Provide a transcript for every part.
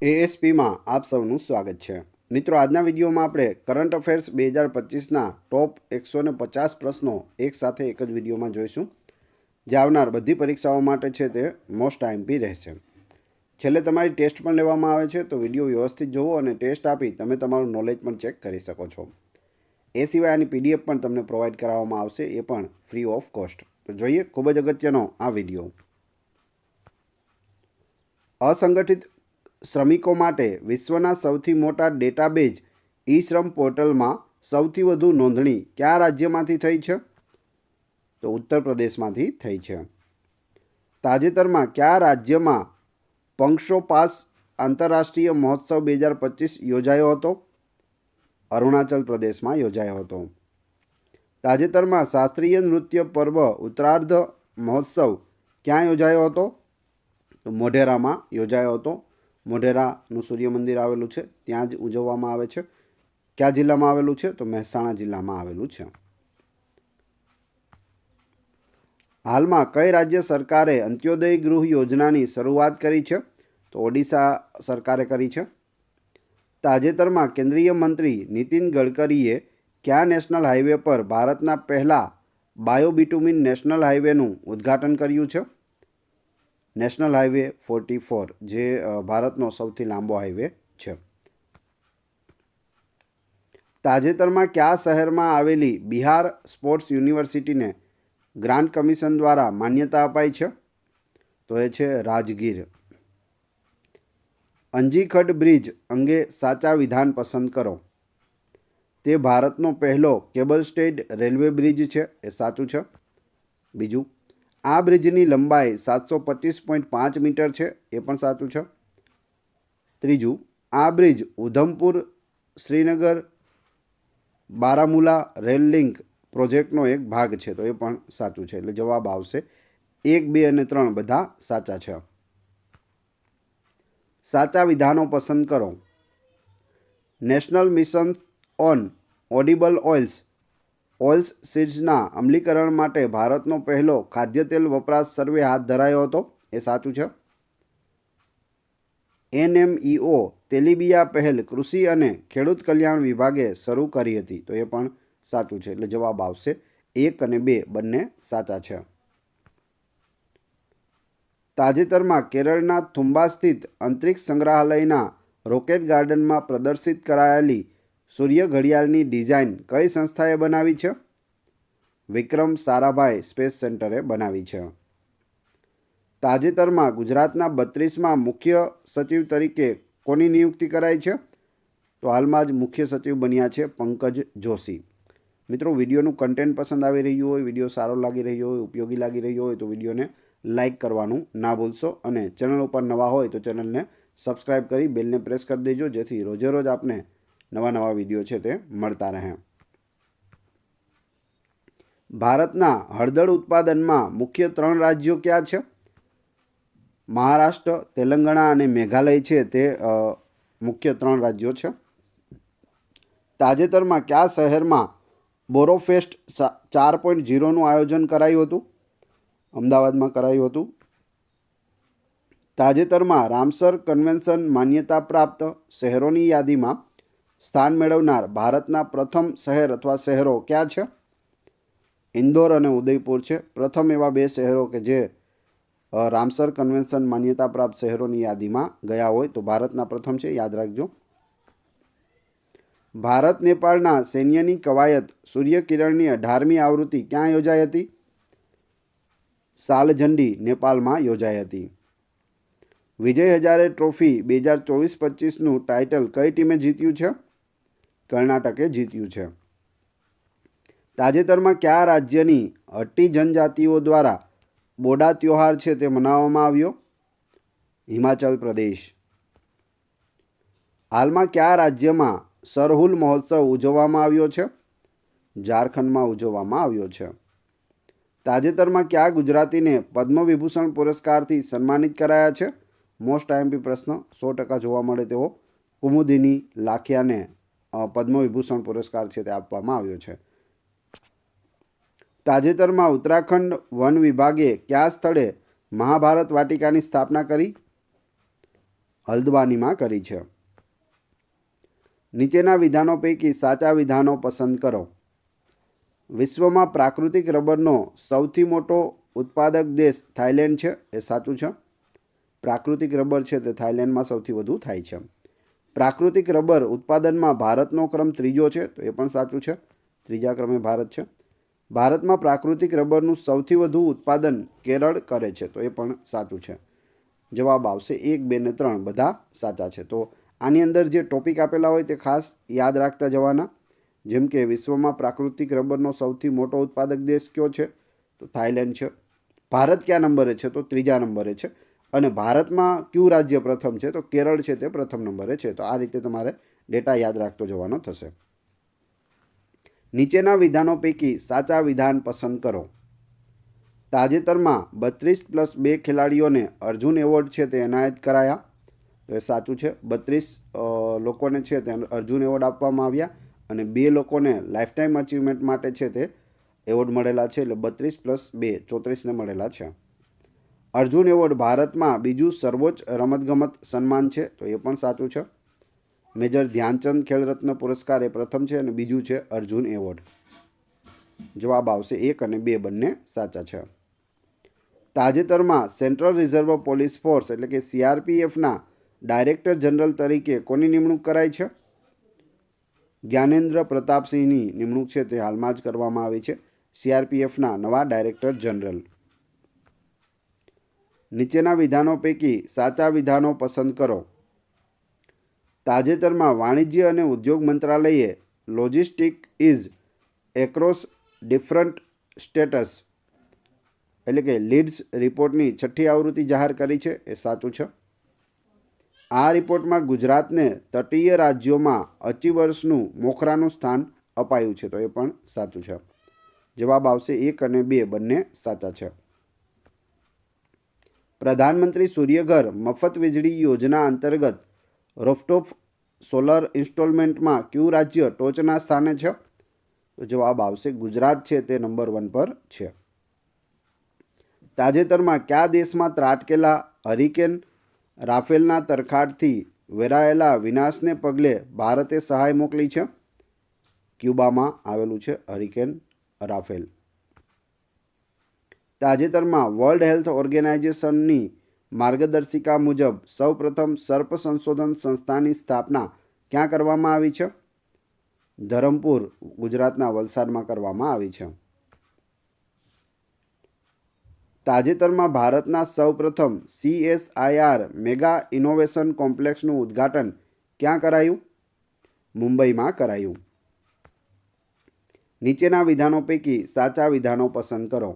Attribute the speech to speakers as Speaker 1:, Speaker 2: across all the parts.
Speaker 1: એએસપીમાં આપ સૌનું સ્વાગત છે. મિત્રો, આજના વિડીયોમાં આપણે કરંટ અફેર્સ 2025ના ટોપ 150 પ્રશ્નો એક સાથે એક જ વિડીયોમાં જોઈશું. જે આવનાર બધી પરીક્ષાઓ માટે છે તે મોસ્ટ આઈએમપી રહેશે. છેલ્લે તમારી ટેસ્ટ પણ લેવામાં આવે છે, તો વિડીયો વ્યવસ્થિત જોવો અને ટેસ્ટ આપી તમે તમારું નોલેજ પણ ચેક કરી શકો છો. એ સિવાય આની પીડીએફ પણ તમને પ્રોવાઈડ કરાવવામાં આવશે, એ પણ ફ્રી ઓફ કોસ્ટ. તો જોઈએ ખૂબ જ અગત્યનો આ વિડીયો. અસંગઠિત શ્રમિકો માટે વિશ્વના સૌથી મોટા ડેટાબેઝ ઈ શ્રમ પોર્ટલમાં સૌથી વધુ નોંધણી કયા રાજ્યમાંથી થઈ છે? તો ઉત્તર પ્રદેશમાંથી થઈ છે. તાજેતરમાં કયા રાજ્યમાં પંક્ષો પાસ આંતરરાષ્ટ્રીય મહોત્સવ 2025 યોજાયો હતો? અરુણાચલ પ્રદેશમાં યોજાયો હતો. તાજેતરમાં શાસ્ત્રીય નૃત્ય પર્વ ઉત્તરાર્ધ મહોત્સવ ક્યાં યોજાયો હતો? તો મોઢેરામાં યોજાયો હતો. મોઢેરાનું સૂર્ય મંદિર આવેલું છે, ત્યાં જ ઉજવવામાં આવે છે. કયા જિલ્લામાં આવેલું છે? તો મહેસાણા જિલ્લામાં આવેલું છે. હાલમાં કઈ રાજ્ય સરકારે અંત્યોદય ગૃહ યોજનાની શરૂઆત કરી છે? તો ઓડિશા સરકારે કરી છે. તાજેતરમાં કેન્દ્રીય મંત્રી નીતિન ગડકરીએ કયા નેશનલ હાઈવે પર ભારતના પહેલા બાયોબિટુમિન નેશનલ હાઈવેનું ઉદ્ઘાટન કર્યું છે? નેશનલ હાઈવે 44, જે ભારતનો સૌથી લાંબો હાઈવે છે. તાજેતરમાં કયા શહેરમાં આવેલી બિહાર સ્પોર્ટ્સ યુનિવર્સિટીને ગ્રાન્ટ કમિશન દ્વારા માન્યતા અપાઈ છે? તો એ છે રાજગીર. અંજીખડ બ્રિજ અંગે સાચા વિધાન પસંદ કરો. તે ભારતનો પહેલો કેબલ સ્ટેડ રેલવે બ્રિજ છે, એ સાચું છે. બીજું, આ બ્રિજની લંબાઈ 725.5 મીટર છે, એ પણ સાચું છે. ત્રીજું, આ bridge Udhampur Srinagar Baramulla rail link પ્રોજેક્ટનો એક ભાગ છે, તો એ પણ સાચું છે. એટલે જવાબ આવશે 1, 2 અને 3 બધા સાચા છે. સાચા વિધાનો પસંદ કરો. National mission on edible oils સીડ્સના અમલીકરણ માટે ભારતનો પહેલો ખાદ્ય તેલ વપરાશ સર્વે હાથ ધરાયો હતો, એ સાચું છે. NMEO તેલીબિયા પહેલ કૃષિ અને ખેડૂત કલ્યાણ વિભાગે શરૂ કરી હતી, તો એ પણ સાચું છે. એટલે જવાબ આવશે 1 અને 2 બંને સાચા છે. તાજેતરમાં કેરળના થુમ્બા સ્થિત અંતરિક્ષ સંગ્રહાલયના રોકેટ ગાર્ડનમાં પ્રદર્શિત કરાયેલી સૂર્ય ઘડિયાળની ડિઝાઇન કઈ સંસ્થાએ બનાવી છે? વિક્રમ સારાભાઈ સ્પેસ સેન્ટરે બનાવી છે. તાજેતરમાં ગુજરાતના 32મા મુખ્ય સચિવ તરીકે કોની નિયુક્તિ કરાઈ છે? તો હાલમાં જ મુખ્ય સચિવ બન્યા છે પંકજ જોશી. મિત્રો, વિડીયોનું કન્ટેન્ટ પસંદ આવી રહ્યું હોય, વિડીયો સારો લાગી રહ્યો હોય, ઉપયોગી લાગી રહ્યો હોય તો વિડીયોને લાઇક કરવાનું ના ભૂલશો અને ચેનલ ઉપર નવા હોય તો ચેનલને સબસ્ક્રાઈબ કરી બેલને પ્રેસ કરી દેજો, જેથી રોજે રોજ આપને નવા વિડીયો છે તે મળતા રહે. ભારતના હળદર ઉત્પાદનમાં મુખ્ય 3 રાજ્યો ક્યાં છે? મહારાષ્ટ્ર, તેલંગાણા અને મેઘાલય છે તે મુખ્ય 3 રાજ્યો છે. તાજેતરમાં કયા શહેરમાં બોરોફેસ્ટ 4.0નું આયોજન કરાયું હતું? અમદાવાદમાં કરાયું હતું. તાજેતરમાં રામસર કન્વેન્શન માન્યતા પ્રાપ્ત શહેરોની યાદીમાં સ્થાન મેળવનાર ભારતના પ્રથમ શહેર અથવા શહેરો ક્યાં છે? ઇન્દોર અને ઉદયપુર છે પ્રથમ એવા 2 શહેરો કે જે રામસર કન્વેન્શન માન્યતા પ્રાપ્ત શહેરોની યાદીમાં ગયા હોય. તો ભારતના પ્રથમ છે, યાદ રાખજો. ભારત નેપાળના સૈન્યની કવાયત સૂર્યકિરણની 18મી આવૃત્તિ ક્યાં યોજાઈ હતી? સાલજંડી, નેપાળમાં યોજાઈ હતી. વિજય હજારે ટ્રોફી 2024-25નું ટાઇટલ કઈ ટીમે જીત્યું છે? કર્ણાટકે જીત્યું છે. તાજેતરમાં કયા રાજ્યની હટ્ટી જનજાતિઓ દ્વારા બોડા ત્યોહાર છે તે મનાવવામાં આવ્યો? હિમાચલ પ્રદેશ. હાલમાં કયા રાજ્યમાં સરહુલ મહોત્સવ ઉજવવામાં આવ્યો છે? ઝારખંડમાં ઉજવવામાં આવ્યો છે. તાજેતરમાં કયા ગુજરાતીને પદ્મવિભૂષણ પુરસ્કારથી સન્માનિત કરાયા છે? મોસ્ટ આઈએમપી પ્રશ્ન, 100% જોવા મળે તેવો. કુમુદિની લાખિયાને પદ્મવિભૂષણ પુરસ્કાર છે તે આપવામાં આવ્યો છે. તાજેતરમાં ઉત્તરાખંડ વન વિભાગે કયા સ્થળે મહાભારત વાટિકાની સ્થાપના કરી? હલ્દવાનીમાં કરી છે. નીચેના વિધાનો પૈકી સાચા વિધાનો પસંદ કરો. વિશ્વમાં પ્રાકૃતિક રબરનો સૌથી મોટો ઉત્પાદક દેશ થાઇલેન્ડ છે, એ સાચું છે. પ્રાકૃતિક રબર છે તે થાઇલેન્ડમાં સૌથી વધુ થાય છે. પ્રાકૃતિક રબર ઉત્પાદનમાં ભારતનો ક્રમ ત્રીજો છે, તો એ પણ સાચું છે. ત્રીજા ક્રમે ભારત છે. ભારતમાં પ્રાકૃતિક રબરનું સૌથી વધુ ઉત્પાદન કેરળ કરે છે, તો એ પણ સાચું છે. જવાબ આવશે 1, 2 અને 3 બધા સાચા છે. તો આની અંદર જે ટોપિક આપેલા હોય તે ખાસ યાદ રાખતા જવાના. જેમ કે વિશ્વમાં પ્રાકૃતિક રબરનો સૌથી મોટો ઉત્પાદક દેશ કયો છે? તો થાઇલેન્ડ છે. ભારત કયા નંબરે છે? તો ત્રીજા નંબરે છે. અને ભારતમાં કયું રાજ્ય પ્રથમ છે? તો કેરળ છે તે પ્રથમ નંબરે છે. તો આ રીતે તમારે ડેટા યાદ રાખતો જવાનો થશે. નીચેના વિધાનો પૈકી સાચા વિધાન પસંદ કરો. તાજેતરમાં 32+2 ખેલાડીઓને અર્જુન એવોર્ડ છે તે એનાયત કરાયા, તો એ સાચું છે. 32 લોકોને છે તે અર્જુન એવોર્ડ આપવામાં આવ્યા અને 2 લોકોને લાઈફ ટાઈમ અચીવમેન્ટ માટે છે તે એવોર્ડ મળેલા છે. એટલે 32+2 34ને મળેલા છે. અર્જુન એવોર્ડ ભારતમાં બીજું સર્વોચ્ચ રમતગમત સન્માન છે, તો એ પણ સાચું છે. મેજર ધ્યાનચંદ ખેલરત્ન પુરસ્કાર એ પ્રથમ છે અને બીજું છે અર્જુન એવોર્ડ. જવાબ આવશે 1 અને 2 બંને સાચા છે. તાજેતરમાં સેન્ટ્રલ રિઝર્વ પોલીસ ફોર્સ એટલે કે CRPFના ડાયરેક્ટર જનરલ તરીકે કોની નિમણૂક કરાઈ છે? જ્ઞાનેન્દ્ર પ્રતાપસિંહની નિમણૂક છે તે હાલમાં જ કરવામાં આવી છે. CRPFના નવા ડાયરેક્ટર જનરલ. નીચેના વિધાનો પૈકી સાચા વિધાનો પસંદ કરો. તાજેતરમાં વાણિજ્ય અને ઉદ્યોગ મંત્રાલયે logistic is across different status એટલે કે લીડ્સ રિપોર્ટની 6ઠ્ઠી આવૃત્તિ જાહેર કરી છે, એ સાચું છે. આ રિપોર્ટમાં ગુજરાતને તટીય રાજ્યોમાં અચીવર્સનું મોખરાનું સ્થાન અપાયું છે, તો એ પણ સાચું છે. જવાબ આવશે 1 અને 2 બંને સાચા છે. પ્રધાનમંત્રી સૂર્યઘર મફત વીજળી યોજના અંતર્ગત રૂફટોપ સોલર ઇન્સ્ટોલમેન્ટમાં કયું રાજ્ય ટોચના સ્થાને છે? તો જવાબ આવશે ગુજરાત છે તે નંબર 1 પર છે. તાજેતરમાં કયા દેશમાં ત્રાટકેલા હરિકેન રાફેલના તરખાટથી વેરાયેલા વિનાશને પગલે ભારતે સહાય મોકલી છે? ક્યુબામાં આવેલું છે હરિકેન રાફેલ. તાજેતરમાં વર્લ્ડ હેલ્થ ઓર્ગેનાઇઝેશનની માર્ગદર્શિકા મુજબ સૌપ્રથમ સર્પ સંશોધન સંસ્થાની સ્થાપના ક્યાં કરવામાં આવી છે? ધરમપુર, ગુજરાતના વલસાડમાં કરવામાં આવી છે. તાજેતરમાં ભારતના સૌપ્રથમ CSIR મેગા ઇનોવેશન કોમ્પ્લેક્સનું ઉદ્ઘાટન ક્યાં કરાયું? મુંબઈમાં કરાયું. નીચેના વિધાનો પૈકી સાચા વિધાનો પસંદ કરો.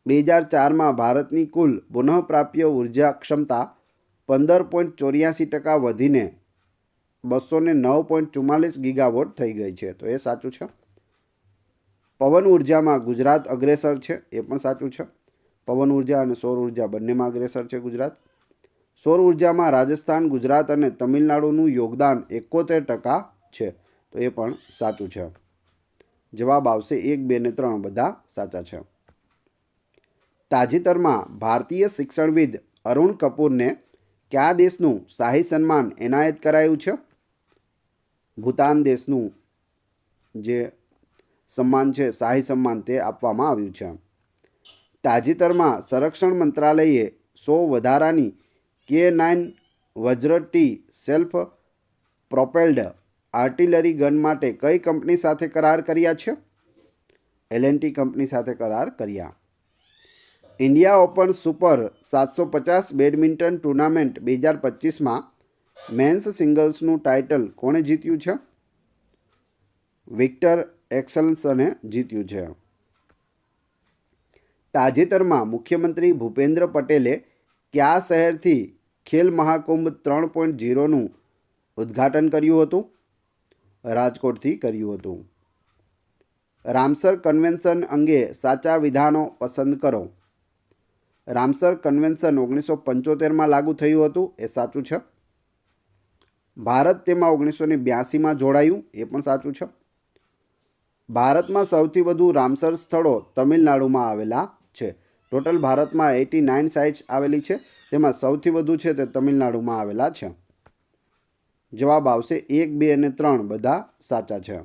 Speaker 1: 2004માં ભારતની કુલ પુનઃપ્રાપ્ય ઉર્જા ક્ષમતા 15.84% વધીને 209.44 ગીગાવોટ થઈ ગઈ છે, તો એ સાચું છે. પવન ઉર્જામાં ગુજરાત અગ્રેસર છે, એ પણ સાચું છે. પવન ઉર્જા અને સૌર ઉર્જા બંનેમાં અગ્રેસર છે ગુજરાત. સૌર ઉર્જામાં રાજસ્થાન, ગુજરાત અને તમિલનાડુનું યોગદાન 71% છે, તો એ પણ સાચું છે. જવાબ આવશે 1, 2 અને 3 બધા સાચા છે. તાજેતરમાં ભારતીય શિક્ષણવિદ અરુણ કપૂરને કયા દેશનું શાહી સન્માન એનાયત કરાયું છે? ભૂતાન દેશનું જે સન્માન છે, શાહી સન્માન, તે આપવામાં આવ્યું છે. તાજેતરમાં સંરક્ષણ મંત્રાલયે 100 વધારાની K9 Vajra T self propelled artillery gun માટે કઈ કંપની સાથે કરાર કર્યા છે? L&T કંપની સાથે કરાર કર્યા. India open super 750 badminton tournament 2025માં મેન્સ સિંગલ્સનું ટાઇટલ કોણે જીત્યું છે? વિક્ટર એક્સેલ્સને જીત્યું છે. તાજેતરમાં મુખ્યમંત્રી ભૂપેન્દ્ર પટેલે કયા શહેરથી ખેલ મહાકુંભ 3.0નું ઉદ્ઘાટન કર્યું હતું? રાજકોટથી કર્યું હતું. રામસર કન્વેન્શન અંગે સાચા વિધાનો પસંદ કરો. રામસર કન્વેન્શન 1975માં લાગુ થયું હતું, એ સાચું છે. ભારત તેમાં 1982માં જોડાયું, એ પણ સાચું છે. ભારતમાં સૌથી વધુ રામસર સ્થળો તમિલનાડુમાં આવેલા છે. ટોટલ ભારતમાં 89 સાઇટ્સ આવેલી છે તેમાં સૌથી વધુ છે તે તમિલનાડુમાં આવેલા છે. જવાબ આવશે 1, 2 અને 3 બધા સાચા છે.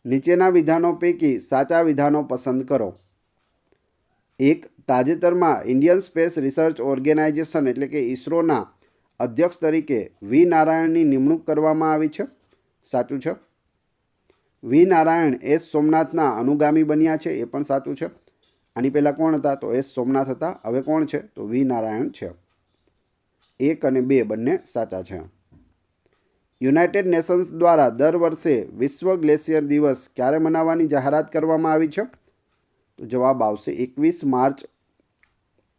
Speaker 1: નીચેના વિધાનો પૈકી સાચા વિધાનો પસંદ કરો. 1. તાજેતરમાં ઇન્ડિયન સ્પેસ રિસર્ચ ઓર્ગેનાઇઝેશન એટલે કે ઇસરોના અધ્યક્ષ તરીકે વી નારાયણની નિમણૂક કરવામાં આવી છે. સાચું છે. વી નારાયણ એસ સોમનાથના અનુગામી બન્યા છે. એ પણ સાચું છે. આની પહેલાં કોણ હતા? તો એસ સોમનાથ હતા. હવે કોણ છે? તો વી નારાયણ છે. 1 અને 2 બંને સાચા છે. યુનાઇટેડ નેશન્સ દ્વારા દર વર્ષે વિશ્વ ગ્લેશિયર દિવસ ક્યારે મનાવવાની જાહેરાત કરવામાં આવી છે? તો જવાબ આવશે 21 માર્ચ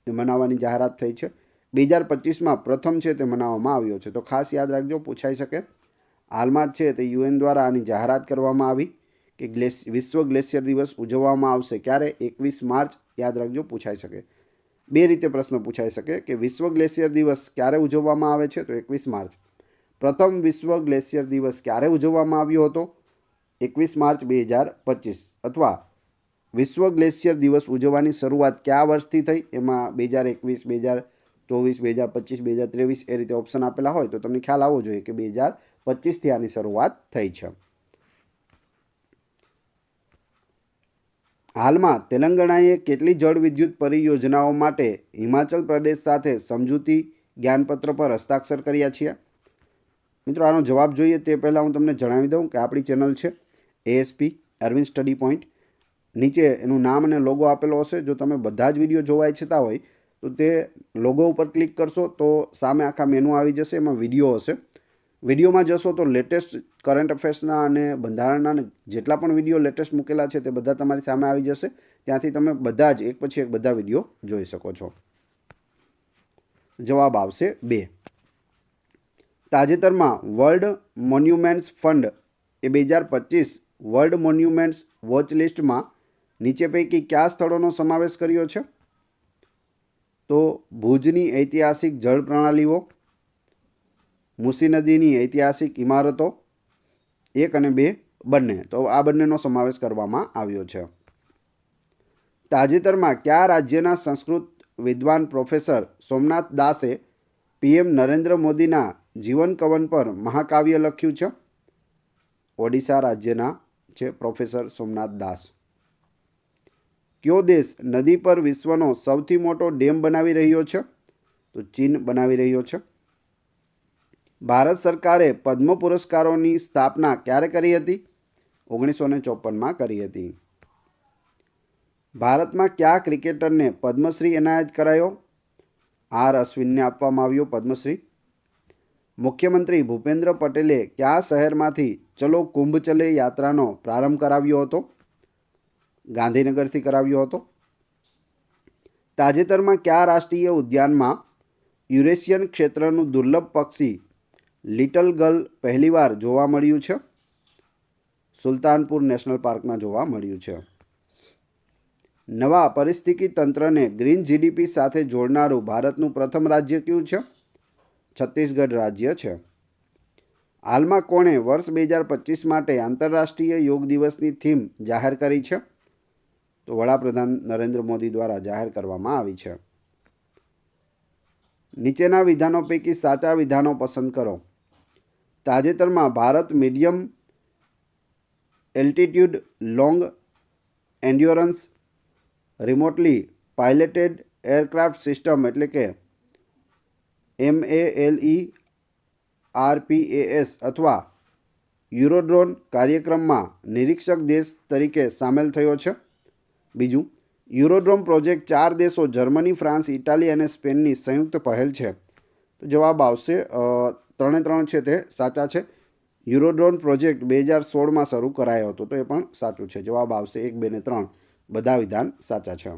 Speaker 1: મનાવવાની જાહેરાત થઈ છે. 2025માં પ્રથમ છે તે મનાવવામાં આવ્યો છે. તો ખાસ યાદ રાખજો, પૂછાઈ શકે. હાલમાં જ છે તે UN દ્વારા આની જાહેરાત કરવામાં આવી કે વિશ્વ ગ્લેશિયર દિવસ ઉજવવામાં આવશે. ક્યારે? 21 માર્ચ. યાદ રાખજો, પૂછાઈ શકે. બે રીતે પ્રશ્ન પૂછાઈ શકે કે વિશ્વ ગ્લેશિયર દિવસ ક્યારે ઉજવવામાં આવે છે? તો 21 માર્ચ. પ્રથમ વિશ્વ ગ્લેશિયર દિવસ ક્યારે ઉજવવામાં આવ્યો હતો? 21 માર્ચ 2025. અથવા વિશ્વ ગ્લેશિયર દિવસ ઉજવવાની શરૂઆત કયા વર્ષથી થઈ? એમાં 2021, 2024, 2025, 2023 એ રીતે ઓપ્શન આપેલા હોય તો તમને ખ્યાલ આવવો જોઈએ કે 2025થી આની શરૂઆત થઈ છે. હાલમાં તેલંગાણાએ કેટલી જળ વિદ્યુત પરિયોજનાઓ માટે હિમાચલ પ્રદેશ સાથે સમજૂતી જ્ઞાનપત્ર પર હસ્તાક્ષર કર્યા છે? મિત્રો, આનો જવાબ જોઈએ તે પહેલાં હું તમને જણાવી દઉં કે આપણી ચેનલ છે ASP અરવિંદ સ્ટડી પોઈન્ટ. નીચે એનું નામ અને લોગો આપેલો હશે. જો તમે બધા જ વિડીયો જોવા ઈચ્છતા હોય તો તે લોગો ઉપર ક્લિક કરશો તો સામે આખા મેનુ આવી જશે. એમાં વિડીયો હશે. વિડીયોમાં જશો તો લેટેસ્ટ કરંટ અફેર્સના અને બંધારણના જેટલા પણ વિડીયો લેટેસ્ટ મૂકેલા છે તે બધા તમારી સામે આવી જશે. ત્યાંથી તમે બધા જ એક પછી એક બધા વિડીયો જોઈ શકો છો. જવાબ આવશે 2. તાજેતરમાં વર્લ્ડ મોન્યુમેન્ટ્સ ફંડ એ 2025 વર્લ્ડ મોન્યુમેન્ટ્સ વોચ લિસ્ટમાં નીચે પૈકી કયા સ્થળોનો સમાવેશ કર્યો છે? તો ભુજની ઐતિહાસિક જળ પ્રણાલીઓ, મૂસી નદીની ઐતિહાસિક ઇમારતો, 1 અને 2 બંને. તો આ બંનેનો સમાવેશ કરવામાં આવ્યો છે. તાજેતરમાં કયા રાજ્યના સંસ્કૃત વિદ્વાન પ્રોફેસર સોમનાથ દાસે PM નરેન્દ્ર મોદીના જીવન કવન પર મહાકાવ્ય લખ્યું છે? ઓડિશા રાજ્યના છે પ્રોફેસર સોમનાથ દાસ. કયો દેશ નદી પર વિશ્વનો સૌથી મોટો ડેમ બનાવી રહ્યો છે? તો ચીન બનાવી રહ્યો છે. ભારત સરકારે પદ્મ પુરસ્કારોની સ્થાપના ક્યારે કરી હતી? 1954માં કરી હતી. ભારતમાં કયા ક્રિકેટરને પદ્મશ્રી એનાયત કરાયો? R. અશ્વિનને આપવામાં આવ્યો પદ્મશ્રી. મુખ્યમંત્રી ભૂપેન્દ્ર પટેલે કયા શહેરમાંથી ચલો કુંભ ચલે યાત્રાનો પ્રારંભ કરાવ્યો હતો? ગાંધીનગરથી કરાવ્યો હતો. તાજેતરમાં કયા રાષ્ટ્રીય ઉદ્યાનમાં યુરેશિયન ક્ષેત્રનું દુર્લભ પક્ષી લિટલ ગલ પહેલીવાર જોવા મળ્યું છે? સુલતાનપુર નેશનલ પાર્કમાં જોવા મળ્યું છે. નવા પરિસ્થિતિ તંત્રને ગ્રીન GDP સાથે જોડનારું ભારતનું પ્રથમ રાજ્ય કયું છે? છત્તીસગઢ રાજ્ય છે. હાલમાં કોણે વર્ષ 2025 માટે આંતરરાષ્ટ્રીય યોગ દિવસની થીમ જાહેર કરી છે? તો વડાપ્રધાન નરેન્દ્ર મોદી દ્વારા જાહેર કરવામાં આવી છે. નીચેના વિધાનો પૈકી સાચા વિધાનો પસંદ કરો. તાજેતરમાં Bharat medium altitude long endurance remotely piloted aircraft system એટલે કે MALE-RPAS અથવા યુરોડ્રોન કાર્યક્રમમાં નિરીક્ષક દેશ તરીકે સામેલ થયો છે? બીજું, યુરોડ્રોન પ્રોજેક્ટ 4 દેશો જર્મની, ફ્રાન્સ, ઇટાલી અને સ્પેનની સંયુક્ત પહેલ છે. તો જવાબ આવશે 3 છે તે સાચા છે. યુરોડ્રોન પ્રોજેક્ટ 2016માં શરૂ કરાયો હતો. તો એ પણ સાચું છે. જવાબ આવશે 1, 2 અને 3 બધા વિધાન સાચા છે.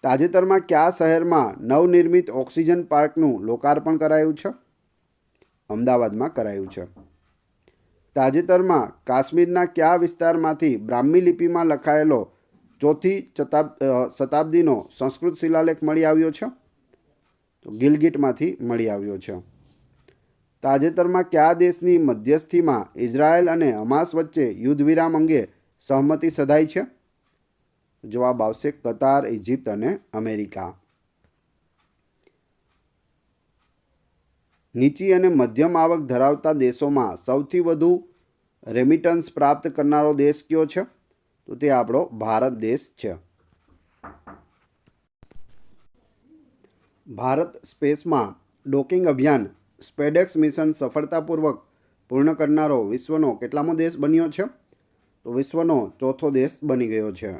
Speaker 1: તાજેતરમાં કયા શહેરમાં નવનિર્મિત ઓક્સિજન પાર્કનું લોકાર્પણ કરાયું છે? અમદાવાદમાં કરાયું છે. તાજેતરમાં કાશ્મીરના કયા વિસ્તારમાંથી બ્રાહ્મી લિપિમાં લખાયેલો 4થી શતાબ્દીનો સંસ્કૃત શિલાલેખ મળી આવ્યો છે? તો ગિલગિટમાંથી મળી આવ્યો છે. તાજેતરમાં કયા દેશની મધ્યસ્થીમાં ઇઝરાયલ અને હમાસ વચ્ચે યુદ્ધ વિરામ અંગે સહમતિ સધાઈ છે? જવાબ આવશે કતાર, ઇજિપ્ત અને અમેરિકા. નીચી અને મધ્યમ આવક ધરાવતા દેશોમાં સૌથી વધુ રેમિટન્સ પ્રાપ્ત કરનારો દેશ કયો છે? તો તે આપણો ભારત દેશ છે. ભારત સ્પેસમાં ડોકિંગ અભિયાન સ્પેડેક્સ મિશન સફળતાપૂર્વક પૂર્ણ કરનારો વિશ્વનો કેટલામો દેશ બન્યો છે? તો વિશ્વનો ચોથો દેશ બની ગયો છે.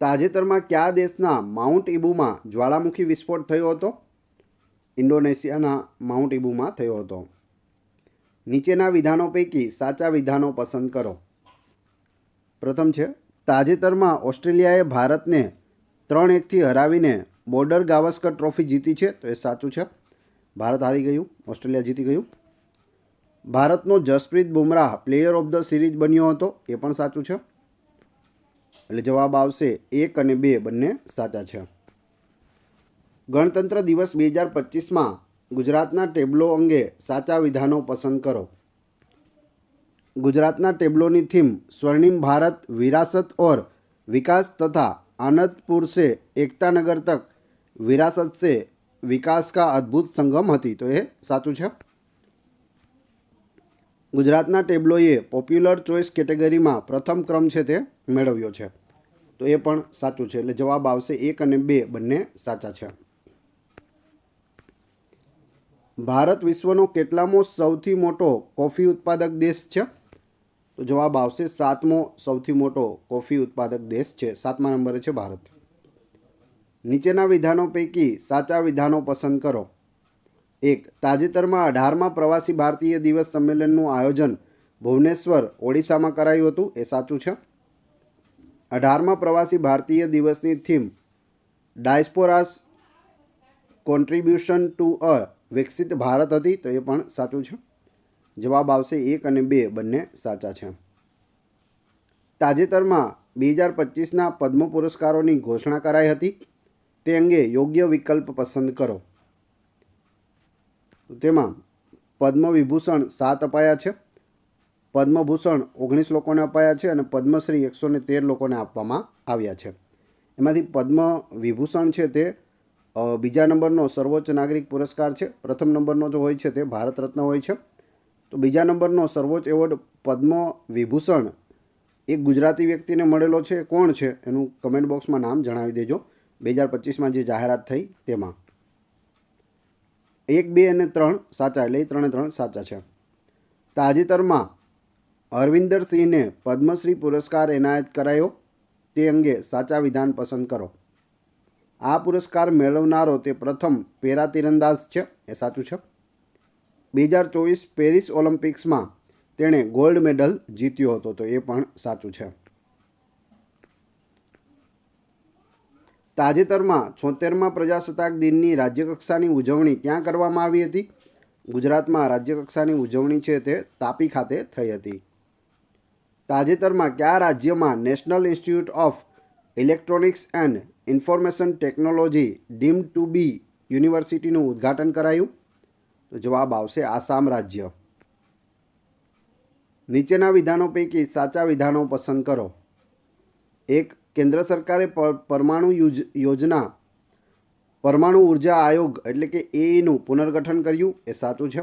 Speaker 1: તાજેતરમાં કયા દેશના માઉન્ટ ઇબુમાં જ્વાળામુખી વિસ્ફોટ થયો હતો? ઇન્ડોનેશિયાના માઉન્ટ ઇબુમાં થયો હતો. નીચેના વિધાનો પૈકી સાચા વિધાનો પસંદ કરો. પ્રથમ છે, તાજેતરમાં ઓસ્ટ્રેલિયાએ ભારતને 3-1થી હરાવીને બોર્ડર ગાવસ્કર ટ્રોફી જીતી છે. તો એ સાચું છે. ભારત હારી ગયું, ઓસ્ટ્રેલિયા જીતી ગયું. ભારતનો Jasprit Bumrah player of the series બન્યો હતો. એ પણ સાચું છે. એટલે જવાબ આવશે 1 અને 2 બંને સાચા છે. ગણતંત્ર દિવસ 2025માં ગુજરાતના ટેબ્લો અંગે સાચા વિધાનો પસંદ કરો. ગુજરાતના ટેબ્લોની થીમ સ્વર્ણિમ ભારત, વિરાસત और विकास तथा आनंदपुर से एकता नगर तक विरासत से विकास का अद्भुत संगम હતી. તો એ સાચું છે. ગુજરાતના ટેબ્લોએ પોપ્યુલર ચોઇસ કેટેગરીમાં પ્રથમ ક્રમ છે તે મેળવ્યો છે. તો એ પણ સાચું છે. એટલે જવાબ આવશે 1 અને 2 બંને સાચા છે. ભારત વિશ્વનો કેટલામો સૌથી મોટો કોફી ઉત્પાદક દેશ છે? તો જવાબ આવશે 7મો સૌથી મોટો કોફી ઉત્પાદક દેશ છે. 7મા નંબરે છે ભારત. નીચેના વિધાનો પૈકી સાચા વિધાનો પસંદ કરો. 1. તાજેતરમાં 18મા પ્રવાસી ભારતીય દિવસ સંમેલનનું આયોજન ભુવનેશ્વર, ઓડિશામાં કરાયું હતું. એ સાચું છે. 18મા પ્રવાસી ભારતીય દિવસની થીમ ડાયસ્પોરાસ કોન્ટ્રીબ્યુશન ટુ અ વિકસિત ભારત હતી. તો એ પણ સાચું છે. જવાબ આવશે 1 અને 2 બંને સાચા છે. તાજેતરમાં 2025ના પદ્મ પુરસ્કારોની ઘોષણા કરાઈ હતી. તે અંગે યોગ્ય વિકલ્પ પસંદ કરો. તેમાં પદ્મ વિભૂષણ 7 અપાયા છે, પદ્મભૂષણ 19 લોકોને અપાયા છે અને પદ્મશ્રી 113 લોકોને આપવામાં આવ્યા છે. એમાંથી પદ્મ વિભૂષણ છે તે બીજા નંબરનો સર્વોચ્ચ નાગરિક પુરસ્કાર છે. પ્રથમ નંબરનો જો હોય છે તે ભારત રત્ન હોય છે. તો બીજા નંબરનો સર્વોચ્ચ એવોર્ડ પદ્મ વિભૂષણ એક ગુજરાતી વ્યક્તિને મળેલો છે. કોણ છે એનું કમેન્ટ બોક્સમાં નામ જણાવી દેજો. 2025માં જે જાહેરાત થઈ તેમાં 1, 2 અને 3 સાચા. એટલે 3 અને 3 સાચા છે. તાજેતરમાં હરવિંદર સિંહને પદ્મશ્રી પુરસ્કાર એનાયત કરાયો. તે અંગે સાચા વિધાન પસંદ કરો. આ પુરસ્કાર મેળવનારો તે પ્રથમ પેરા તીરંદાજ છે. એ સાચું છે. 2024 પેરિસ ઓલિમ્પિક્સમાં તેણે ગોલ્ડ મેડલ જીત્યો હતો. તો એ પણ સાચું છે. તાજેતરમાં 76મા પ્રજાસત્તાક દિનની રાજ્યકક્ષાની ઉજવણી ક્યાં કરવામાં આવી હતી? ગુજરાતમાં રાજ્યકક્ષાની ઉજવણી છે તે તાપી ખાતે થઈ હતી. તાજેતરમાં કયા રાજ્યમાં national institute of electronics and information technology deemed to be યુનિવર્સિટીનું ઉદ્ઘાટન કરાયું? તો જવાબ આવશે આસામ રાજ્ય. નીચેના વિધાનો પૈકી સાચા વિધાનો પસંદ કરો. 1. કેન્દ્ર સરકારે પરમાણુ ઉર્જા આયોગ એટલે કે એઈનું પુનર્ગઠન કર્યું. એ સાચું છે.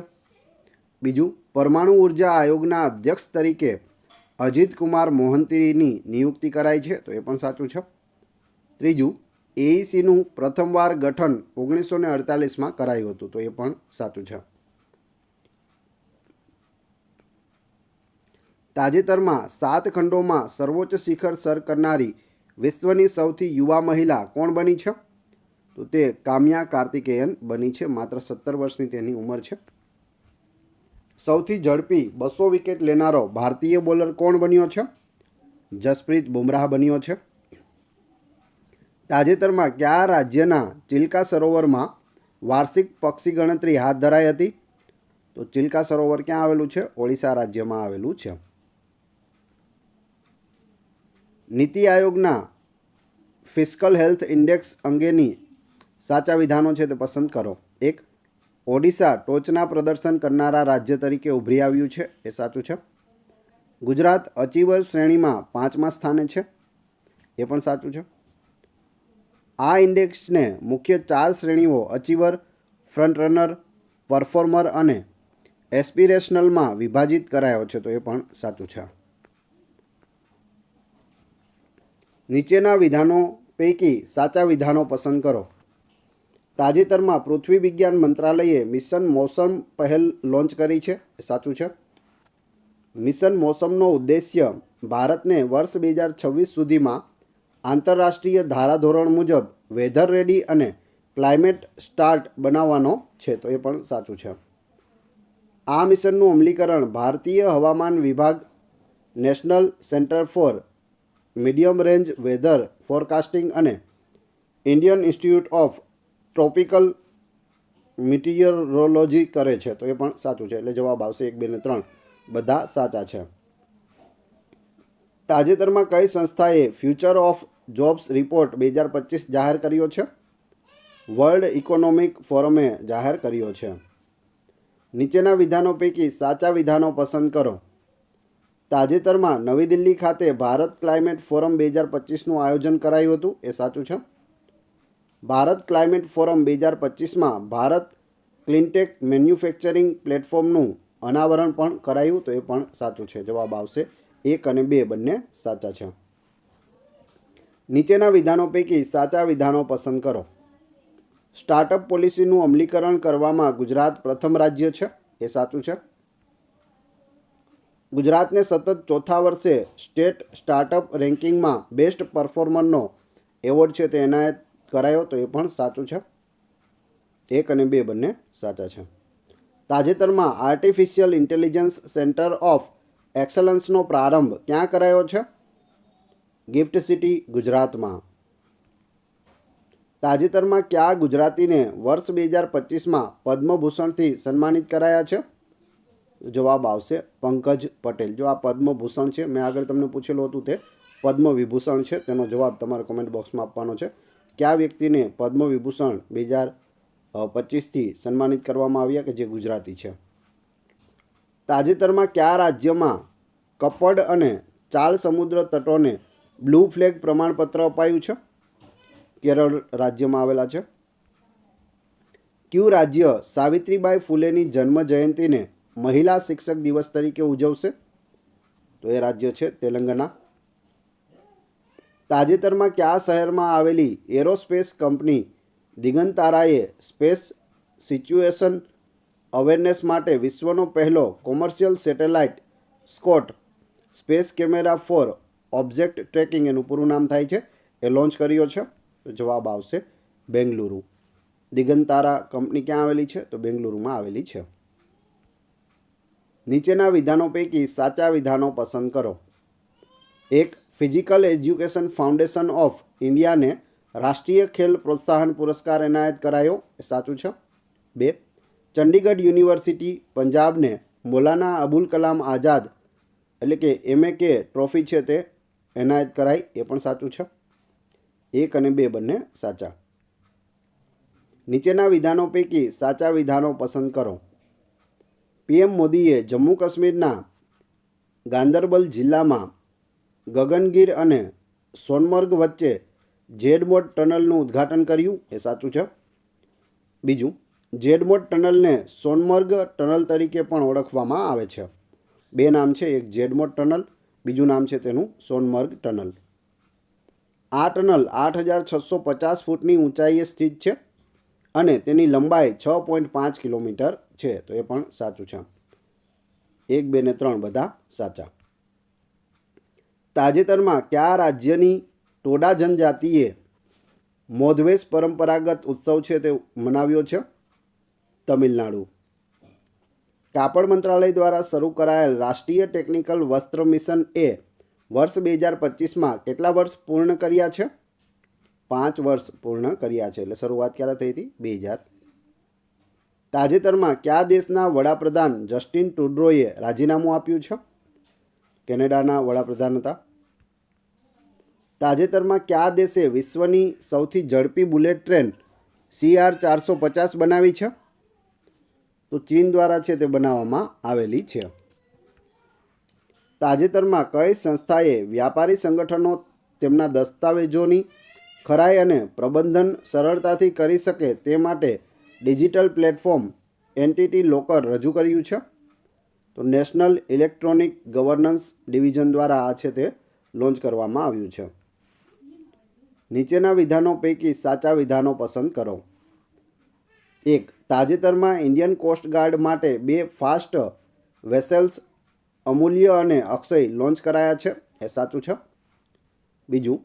Speaker 1: બીજું, પરમાણુ ઉર્જા આયોગના અધ્યક્ષ તરીકે અજીત કુમાર મોહંતીની નિયુક્તિ કરાઈ છે. તો એ પણ સાચું છે. ત્રીજું, એઈસીનું પ્રથમવાર ગઠન 1948માં કરાયું હતું. તો એ પણ સાચું છે. તાજેતરમાં 7 ખંડોમાં સર્વોચ્ચ શિખર સર કરનારી વિશ્વની સૌથી યુવા મહિલા કોણ બની છે? તો તે કામ્યા કાર્તિકેયન બની છે. માત્ર 17 વર્ષની તેની ઉંમર છે. સૌથી ઝડપી 200 વિકેટ લેનારો ભારતીય બોલર કોણ બન્યો છે? જસપ્રીત બુમરાહ બન્યો છે. તાજેતરમાં કયા રાજ્યના ચિલ્કા સરોવરમાં વાર્ષિક પક્ષી ગણતરી હાથ ધરાઈ હતી? તો ચિલ્કા સરોવર ક્યાં આવેલું છે? ઓડિશા રાજ્યમાં આવેલું છે. નીતિ આયોગના ફિસ્કલ હેલ્થ ઇન્ડેક્સ અંગેની સાચા વિધાનો છે તે પસંદ કરો. 1. ઓડિશા ટોચના પ્રદર્શન કરનારા રાજ્ય તરીકે ઉભરી આવ્યું છે. એ સાચું છે. ગુજરાત અચીવર શ્રેણીમાં 5મા સ્થાને છે. એ પણ સાચું છે. આ ઇન્ડેક્સને મુખ્ય 4 શ્રેણીઓ અચીવર, ફ્રન્ટ રનર, પરફોર્મર અને એસ્પિરેશનલમાં વિભાજિત કરાયો છે, તો એ પણ સાચું છે. નીચેના વિધાનો પૈકી સાચા વિધાનો પસંદ કરો. તાજેતરમાં પૃથ્વી વિજ્ઞાન મંત્રાલયે મિશન મોસમ પહેલ લોન્ચ કરી છે, એ સાચું છે. મિશન મોસમનો ઉદ્દેશ્ય ભારતને વર્ષ 2026 સુધીમાં આંતરરાષ્ટ્રીય ધારાધોરણ મુજબ વેધર રેડી અને ક્લાઇમેટ સ્ટાર્ટ બનાવવાનો છે, તો એ પણ સાચું છે. આ મિશનનું અમલીકરણ ભારતીય હવામાન વિભાગ, national centre for medium range weather forecasting અને Indian institute of tropical meteorology કરે છે, તો એ પણ સાચું છે. એટલે જવાબ આવશે 1, 2 અને 3 બધા સાચા છે. તાજેતરમાં કઈ સંસ્થાએ ફ્યુચર ઓફ જોબ્સ રિપોર્ટ 2025 જાહેર કર્યો છે? વર્લ્ડ ઇકોનોમિક ફોરમે જાહેર કર્યો છે. નીચેના વિધાનો પૈકી સાચા વિધાનો પસંદ કરો. તાજેતરમાં નવી દિલ્હી ખાતે ભારત ક્લાઇમેટ ફોરમ 2025નું આયોજન કરાયું હતું, એ સાચું છે. ભારત ક્લાઇમેટ ફોરમ 2025માં ભારત ક્લીનટેક મેન્યુફેક્ચરિંગ પ્લેટફોર્મનું અનાવરણ પણ કરાયું, તો એ પણ સાચું છે. જવાબ આવશે 1 અને 2 બંને સાચા છે. નીચેના વિધાનો પૈકી સાચા વિધાનો પસંદ કરો. સ્ટાર્ટઅપ પોલિસીનું અમલીકરણ કરવામાં ગુજરાત પ્રથમ રાજ્ય છે, એ સાચું છે. ગુજરાતને સતત ચોથા વર્ષે સ્ટેટ સ્ટાર્ટઅપ રેન્કિંગમાં બેસ્ટ પરફોર્મરનો એવોર્ડ છે તે એનાયત કરાયો, તો એ પણ સાચું છે. 1 અને 2 બંને સાચા છે. તાજેતરમાં આર્ટિફિશિયલ ઇન્ટેલિજન્સ સેન્ટર ઓફ એક્સલન્સનો પ્રારંભ ક્યાં કરાયો છે? ગિફ્ટ સિટી, ગુજરાતમાં. તાજેતરમાં કયા ગુજરાતીને વર્ષ 2025માં પદ્મભૂષણથી સન્માનિત કરાયા છે? જવાબ આવશે પંકજ પટેલ. જો આ પદ્મભૂષણ છે, મેં આગળ તમને પૂછેલું હતું તે પદ્મવિભૂષણ છે, તેનો જવાબ તમારે કમેન્ટ બોક્સમાં આપવાનો છે. કયા વ્યક્તિને પદ્મવિભૂષણ 2025થી સન્માનિત કરવામાં આવ્યા કે જે ગુજરાતી છે? તાજેતરમાં કયા રાજ્યમાં કપ્પડ અને ચાલ સમુદ્ર તટોને બ્લુ ફ્લેગ પ્રમાણપત્ર અપાયું છે? કેરળ રાજ્યમાં આવેલા છે. કયું રાજ્ય સાવિત્રીબાઈ ફૂલેની જન્મ જયંતિને મહિલા શિક્ષક દિવસ તરીકે ઉજવશે? તો એ રાજ્ય છે તેલંગાના. તાજેતરમાં કયા શહેરમાં આવેલી એરોસ્પેસ કંપની દિગંતારાએ સ્પેસ સિચ્યુએશન અવેરનેસ માટે વિશ્વનો પહેલો commercial satellite SCOT space camera for object tracking, એનું પૂરું નામ થાય છે, એ લોન્ચ કર્યો છે? તો જવાબ આવશે બેંગલુરુ. દિગંતારા કંપની ક્યાં આવેલી છે? તો બેંગલુરુમાં આવેલી છે. નીચેના વિધાનો પૈકી સાચા વિધાનો પસંદ કરો. 1. ફિઝિકલ એજ્યુકેશન ફાઉન્ડેશન ઓફ ઇન્ડિયાને રાષ્ટ્રીય ખેલ પ્રોત્સાહન પુરસ્કાર એનાયત કરાયો, એ સાચું છે. 2. ચંડીગઢ યુનિવર્સિટી પંજાબને મૌલાના અબુલ કલામ આઝાદ એટલે કે MAK ટ્રોફી છે તે એનાયત કરાઈ, એ પણ સાચું છે. 1 અને 2 બંને સાચા. નીચેના વિધાનો પૈકી સાચા વિધાનો પસંદ કરો. PM મોદીએ જમ્મુ કાશ્મીરના ગાંદરબલ જિલ્લામાં ગગનગીર અને સોનમર્ગ વચ્ચે ઝેડમોડ ટનલનું ઉદ્ઘાટન કર્યું, એ સાચું છે. બીજું, ઝેડમોડ ટનલને સોનમર્ગ ટનલ તરીકે પણ ઓળખવામાં આવે છે. 2 નામ છે, એક ઝેડમોડ ટનલ, બીજું નામ છે તેનું સોનમર્ગ ટનલ. આ ટનલ 8650 ફૂટની ઊંચાઈએ સ્થિત છે અને તેની લંબાઈ 6.5 કિલોમીટર છે, તો એ પણ સાચું છે. 1, 2 ને 3 બધા સાચા. તાજેતરમાં કયા રાજ્યની ટોડા જનજાતિએ મોધવેશ પરંપરાગત ઉત્સવ છે તે મનાવ્યો છે? તમિલનાડુ. કાપડ મંત્રાલય દ્વારા શરૂ કરાયેલ રાષ્ટ્રીય ટેકનિકલ વસ્ત્ર મિશન એ વર્ષ 2025માં કેટલા વર્ષ પૂર્ણ કર્યા છે? 5 વર્ષ પૂર્ણ કર્યા છે. એટલે શરૂઆત ક્યારે થઈ હતી? 2000. તાજેતરમાં કયા દેશના વડાપ્રધાન જસ્ટિન ટ્રુડોએ રાજીનામું આપ્યું છે? કેનેડાના વડાપ્રધાન હતા. તાજેતરમાં કયા દેશે વિશ્વની સૌથી ઝડપી બુલેટ ટ્રેન CR450 બનાવી છે? તો ચીન દ્વારા છે તે બનાવવામાં આવેલી છે. તાજેતરમાં કઈ સંસ્થાએ વ્યાપારી સંગઠનો તેમના દસ્તાવેજોની ખરાઈ અને પ્રબંધન સરળતાથી કરી શકે તે માટે ડિજિટલ પ્લેટફોર્મ એન્ટિટી લોકર રજૂ કર્યું છે? તો નેશનલ ઇલેક્ટ્રોનિક ગવર્નન્સ ડિવિઝન દ્વારા આ છે તે લોન્ચ કરવામાં આવ્યું છે. નીચેના વિધાનો પૈકી સાચા વિધાનો પસંદ કરો. 1. તાજેતરમાં ઇન્ડિયન કોસ્ટગાર્ડ માટે 2 ફાસ્ટ વેસલ્સ અમૂલ્ય અને અક્ષય લોન્ચ કરાયા છે. એ સાચું છે. બીજું,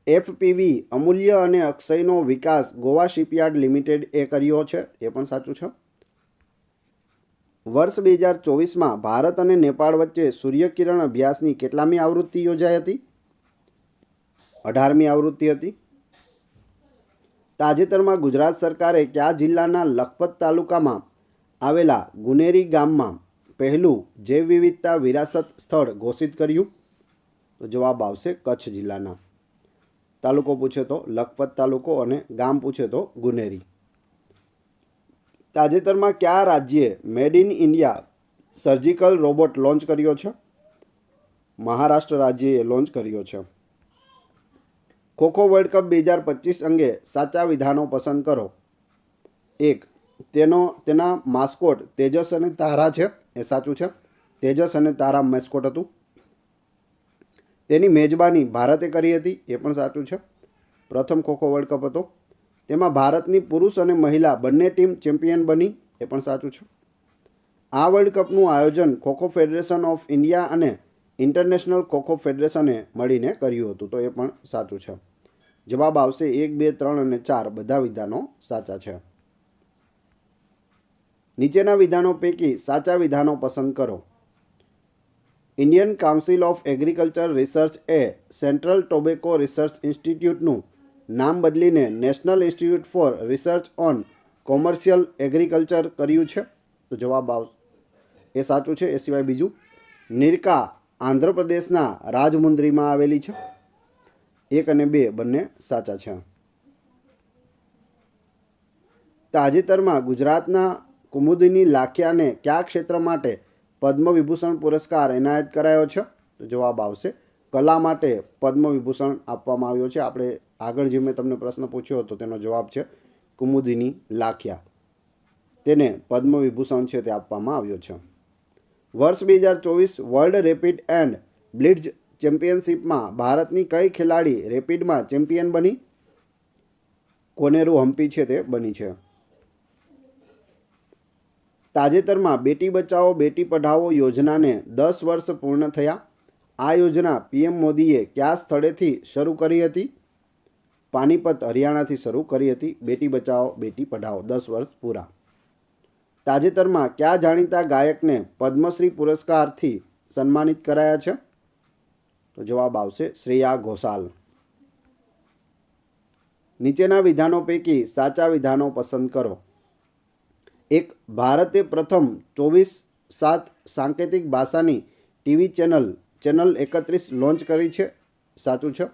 Speaker 1: FPV અમૂલ્ય અને અક્ષયનો વિકાસ ગોવા શિપયાર્ડ લિમિટેડ એ કર્યો છે. એ પણ સાચું છે. વર્ષ 2024માં ભારત અને નેપાળ વચ્ચે સૂર્યકિરણ અભ્યાસની કેટલામી આવૃત્તિ યોજાઈ હતી? 18મી આવૃત્તિ હતી. તાજેતરમાં ગુજરાત સરકારે કયા જિલ્લાના લખપત તાલુકામાં આવેલા ગુનેરી ગામમાં પહેલું જૈવ વિવિધતા વિરાસત સ્થળ ઘોષિત કર્યું? તો જવાબ આવશે કચ્છ જિલ્લાના. તાલુકો પૂછે તો લખપત તાલુકો અને ગામ પૂછે તો ગુનેરી. તાજેતરમાં કયા રાજ્યે made in India surgical robot launch કર્યો છે? મહારાષ્ટ્ર રાજ્યએ લોન્ચ કર્યો છે. ખોખો વર્લ્ડ કપ 2025 અંગે સાચા વિધાનો પસંદ કરો. 1. તેના માસ્કોટ તેજસ અને તારા છે. એ સાચું છે. તેજસ અને તારા મેસ્કોટ હતું. તેની મેજબાની ભારતે કરી હતી. એ પણ સાચું છે. પ્રથમ ખોખો વર્લ્ડ કપ હતો. તેમાં ભારતની પુરુષ અને મહિલા બંને ટીમ ચેમ્પિયન બની. એ પણ સાચું છે. આ વર્લ્ડ કપનું આયોજન ખોખો ફેડરેશન ઓફ ઇન્ડિયા અને ઇન્ટરનેશનલ ખોખો ફેડરેશને મળીને કર્યું હતું. તો એ પણ સાચું છે. જવાબ આવશે 1, 2, 3 અને 4 બધા વિધાનો સાચા છે. નીચેના વિધાનો પૈકી સાચા વિધાનો પસંદ કરો. Indian council of agriculture research એ સેન્ટ્રલ ટોબેકો રિસર્ચ ઇન્સ્ટિટ્યૂટનું નામ બદલીને national institute for research on commercial agriculture કર્યું છે? તો જવાબ આવશે એ સાચું છે. એ સિવાય બીજું, નિરકા આંધ્રપ્રદેશના રાજમુંદ્રીમાં આવેલી છે. 1 અને 2 બંને સાચા છે. તાજેતરમાં ગુજરાતના કુમુદિની લાખિયાને કયા ક્ષેત્ર માટે પદ્મ વિભૂષણ પુરસ્કાર એનાયત કરાયો છે? તો જવાબ આવશે કલા માટે પદ્મ વિભૂષણ આપવામાં આવ્યો છે. આપણે આગળ જે મેં તમને પ્રશ્ન પૂછ્યો હતો તેનો જવાબ છે કુમુદિની લાખિયા. તેને પદ્મ વિભૂષણ છે તે આપવામાં આવ્યો છે. વર્ષ 2024 વર્લ્ડ રેપિડ એન્ડ બ્લિટ્ઝ ચેમ્પિયનશિપમાં ભારતની કઈ ખેલાડી રેપિડમાં ચેમ્પિયન બની? કોનેરુ હમ્પી છે તે બની છે. તાજેતરમાં બેટી બચાવો બેટી પઢાઓ યોજનાને 10 વર્ષ પૂર્ણ થયા. આ યોજના PM મોદીએ કયા સ્થળેથી શરૂ કરી હતી? પાનીપત હરિયાણાથી શરૂ કરી હતી. બેટી બચાવો બેટી પઢાઓ 10 વર્ષ પૂરા. તાજેતરમાં કયા જાણીતા ગાયકને પદ્મશ્રી પુરસ્કારથી સન્માનિત કરાયા છે? તો જવાબ આવશે શ્રેયા ઘોષાલ. નીચેના વિધાનો પૈકી સાચા વિધાનો પસંદ કરો. 1. ભારતે પ્રથમ 24/7 સાંકેતિક ભાષાની ટીવી ચેનલ 31 લોન્ચ કરી છે. સાચું છે.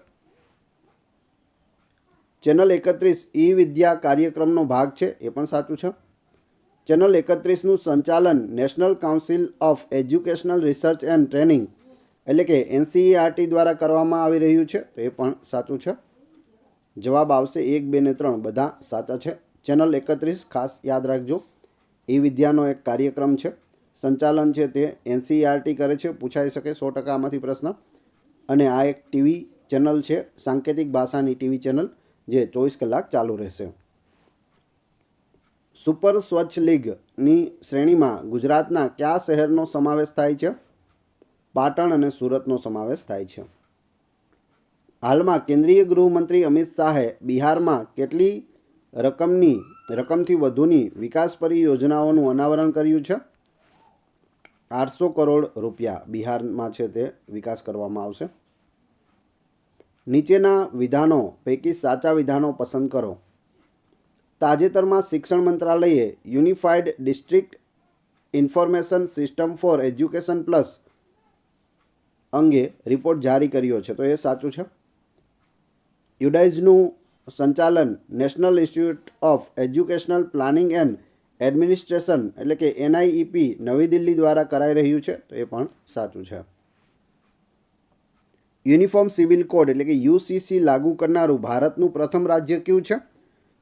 Speaker 1: ચેનલ 31 ઈ-વિદ્યા કાર્યક્રમનો ભાગ છે. એ પણ સાચું છે. ચેનલ 31નું સંચાલન national council of educational research and training એટલે કે NCERT દ્વારા કરવામાં આવી રહ્યું છે. તો એ પણ સાચું છે. જવાબ આવશે 1, 2 અને 3 બધા સાચા છે. ચેનલ 31 ખાસ યાદ રાખજો, ઈ-વિદ્યાનો એક કાર્યક્રમ છે. સંચાલન છે તે NCERT કરે છે. પૂછાઈ શકે 100% આમાંથી પ્રશ્ન. અને આ એક ટીવી ચેનલ છે, સાંકેતિક ભાષાની ટીવી ચેનલ, જે 24 કલાક ચાલુ રહેશે. સુપર સ્વચ્છ લીગની શ્રેણીમાં ગુજરાતના કયા શહેરનો સમાવેશ થાય છે? પાટણ અને સુરતનો સમાવેશ થાય છે. હાલમાં કેન્દ્રીય ગૃહમંત્રી અમિત શાહે બિહારમાં કેટલી રકમથી વધુની વિકાસ પરિયોજનાઓનું અનાવરણ કર્યું છે? 800 કરોડ રૂપિયા બિહારમાં છે તે વિકાસ કરવામાં આવશે. નીચેના વિધાનો પૈકી સાચા વિધાનો પસંદ કરો. તાજેતરમાં શિક્ષણ મંત્રાલયે unified district information system for education plus અંગે રિપોર્ટ જારી કર્યો છે. તો એ સાચું છે. યુડાઇઝનું સંચાલન national institute of educational planning and administration એટલે કે NIEP નવી દિલ્હી દ્વારા કરાઈ રહ્યું છે. તો એ પણ સાચું છે. યુનિફોર્મ સિવિલ કોડ એટલે કે UCC લાગુ કરનારું ભારતનું પ્રથમ રાજ્ય કયું છે?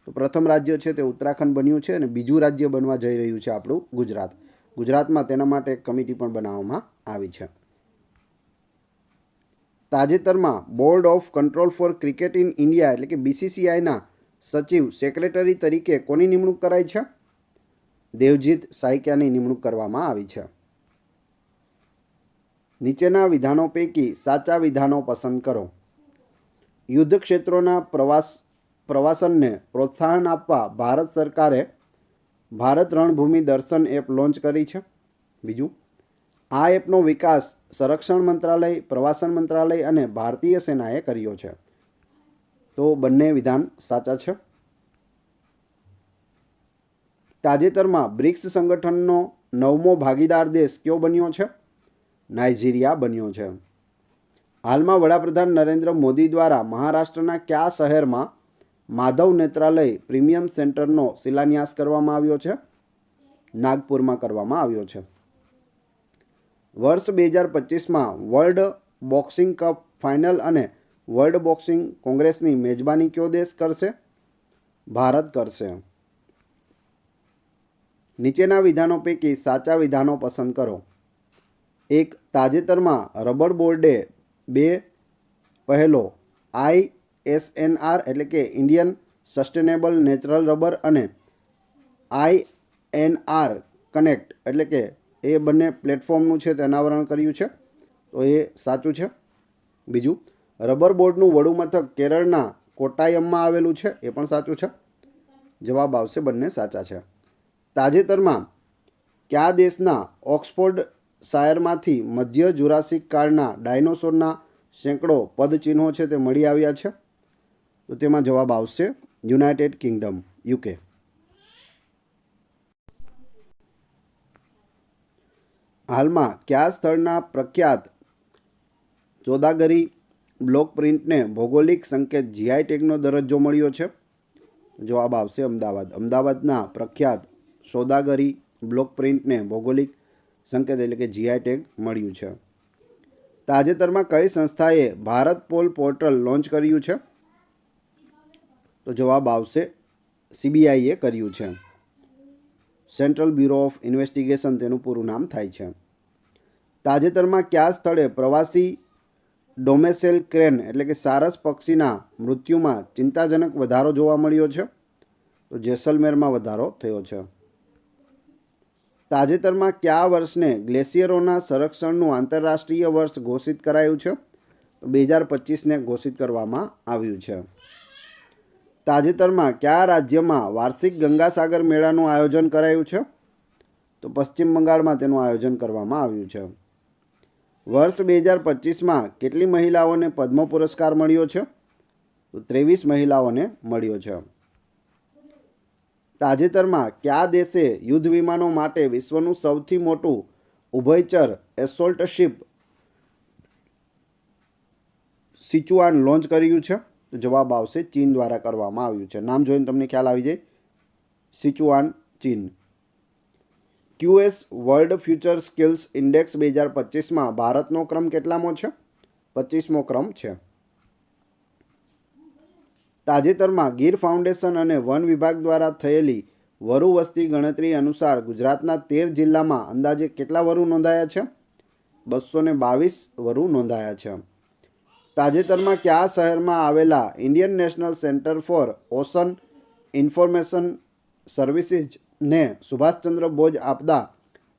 Speaker 1: તો પ્રથમ રાજ્ય છે તે ઉત્તરાખંડ બન્યું છે અને બીજું રાજ્ય બનવા જઈ રહ્યું છે આપણું ગુજરાત. ગુજરાતમાં તેના માટે એક કમિટી પણ બનાવવામાં આવી છે. તાજેતરમાં board of control for cricket in India એટલે કે BCCIના સચિવ સેક્રેટરી તરીકે કોની નિમણૂક કરાઈ છે? દેવજીત સાયકિયાની નિમણૂક કરવામાં આવી છે. નીચેના વિધાનો પૈકી સાચા વિધાનો પસંદ કરો. યુદ્ધ ક્ષેત્રોના પ્રવાસનને પ્રોત્સાહન આપવા ભારત સરકારે ભારત રણભૂમિ દર્શન એપ લોન્ચ કરી છે. બીજું, આ એપનો વિકાસ સંરક્ષણ મંત્રાલય, પ્રવાસન મંત્રાલય અને ભારતીય સેનાએ કર્યો છે. તો બંને વિધાન સાચા છે. તાજેતરમાં બ્રિક્સ સંગઠનનો 9મો ભાગીદાર દેશ કયો બન્યો છે? નાઇજીરિયા બન્યો છે. હાલમાં વડાપ્રધાન નરેન્દ્ર મોદી દ્વારા મહારાષ્ટ્રના કયા શહેરમાં માધવ નેત્રાલય પ્રીમિયમ સેન્ટરનો શિલાન્યાસ કરવામાં આવ્યો છે? નાગપુરમાં કરવામાં આવ્યો છે. વર્ષ 2025માં વર્લ્ડ બોક્સિંગ કપ ફાઇનલ અને વર્લ્ડ બોક્સિંગ કોંગ્રેસની મેજબાની કયો દેશ કરશે? ભારત કરશે. નીચેના વિધાનો પૈકી સાચા વિધાનો પસંદ કરો. 1. તાજેતરમાં રબર બોર્ડે 2 પહેલો ISNR એટલે કે ઇન્ડિયન સસ્ટેનેબલ નેચરલ રબર અને INR કનેક્ટ એટલે કે એ બંને પ્લેટફોર્મનું છે તે અનાવરણ કર્યું છે. તો એ સાચું છે. બીજું, રબર બોર્ડનું વડું મથક કેરળના કોટ્ટાયમમાં આવેલું છે, એ પણ સાચું છે. જવાબ આવશે બંને સાચા છે. તાજેતરમાં કયા દેશના ઓક્સફોર્ડ શાયરમાંથી મધ્ય જુરાસિક કાળના ડાયનોસોરના સેંકડો પદચિહ્નો છે તે મળી આવ્યા છે? તો તેમાં જવાબ આવશે યુનાઇટેડ કિંગડમ, UK. હાલમાં કયા સ્થળના પ્રખ્યાત સોદાગરી બ્લોક પ્રિન્ટને ભૌગોલિક સંકેત GI ટેગનો દરજ્જો મળ્યો છે? જવાબ આવશે અમદાવાદ. અમદાવાદના પ્રખ્યાત સોદાગરી બ્લોક પ્રિન્ટને ભૌગોલિક સંકેત એટલે કે GI ટેગ મળ્યું છે. તાજેતરમાં કઈ સંસ્થાએ ભારત પોલ પોર્ટલ લોન્ચ કર્યું છે? તો જવાબ આવશે CBIએ કર્યું છે. સેન્ટ્રલ બ્યુરો ઓફ ઇન્વેસ્ટિગેશન તેનું પૂરું નામ થાય છે. તાજેતરમાં કયા સ્થળે પ્રવાસી ડોમેસેલ ક્રેન એટલે કે સારસ પક્ષીના મૃત્યુમાં ચિંતાજનક વધારો જોવા મળ્યો છે? તો જેસલમેરમાં વધારો થયો છે. તાજેતરમાં કયા વર્ષને ગ્લેશિયરોના સંરક્ષણનું આંતરરાષ્ટ્રીય વર્ષ ઘોષિત કરાયું છે? 2025ને ઘોષિત કરવામાં આવ્યું છે. તાજેતરમાં કયા રાજ્યમાં વાર્ષિક ગંગાસાગર મેળાનું આયોજન કરાયું છે? તો પશ્ચિમ બંગાળમાં તેનું આયોજન કરવામાં આવ્યું છે. વર્ષ 2025માં કેટલી મહિલાઓને પદ્મ પુરસ્કાર મળ્યો છે? તો 23 મહિલાઓને મળ્યો છે. તાજેતરમાં કયા દેશે યુદ્ધ વિમાનો માટે વિશ્વનું સૌથી મોટું ઉભયચર એસોલ્ટ શિપ સિચુઆન લોન્ચ કર્યું છે? તો જવાબ આવશે ચીન દ્વારા કરવામાં આવ્યું છે. નામ જોઈને તમને ખ્યાલ આવી જાય. સિચુઆન, ચીન. QS world future skills index 2025માં ભારતનો ક્રમ કેટલામો છે? 25મો ક્રમ છે. તાજેતરમાં ગીર ફાઉન્ડેશન અને વન વિભાગ દ્વારા થયેલી વરુ વસ્તી ગણતરી અનુસાર ગુજરાતના 13 જિલ્લામાં અંદાજે કેટલા વરુ નોંધાયા છે? 222 વરુ નોંધાયા છે. તાજેતરમાં કયા શહેરમાં આવેલા Indian national centre for ocean information સર્વિસીસને સુભાષચંદ્ર બોઝ આપદા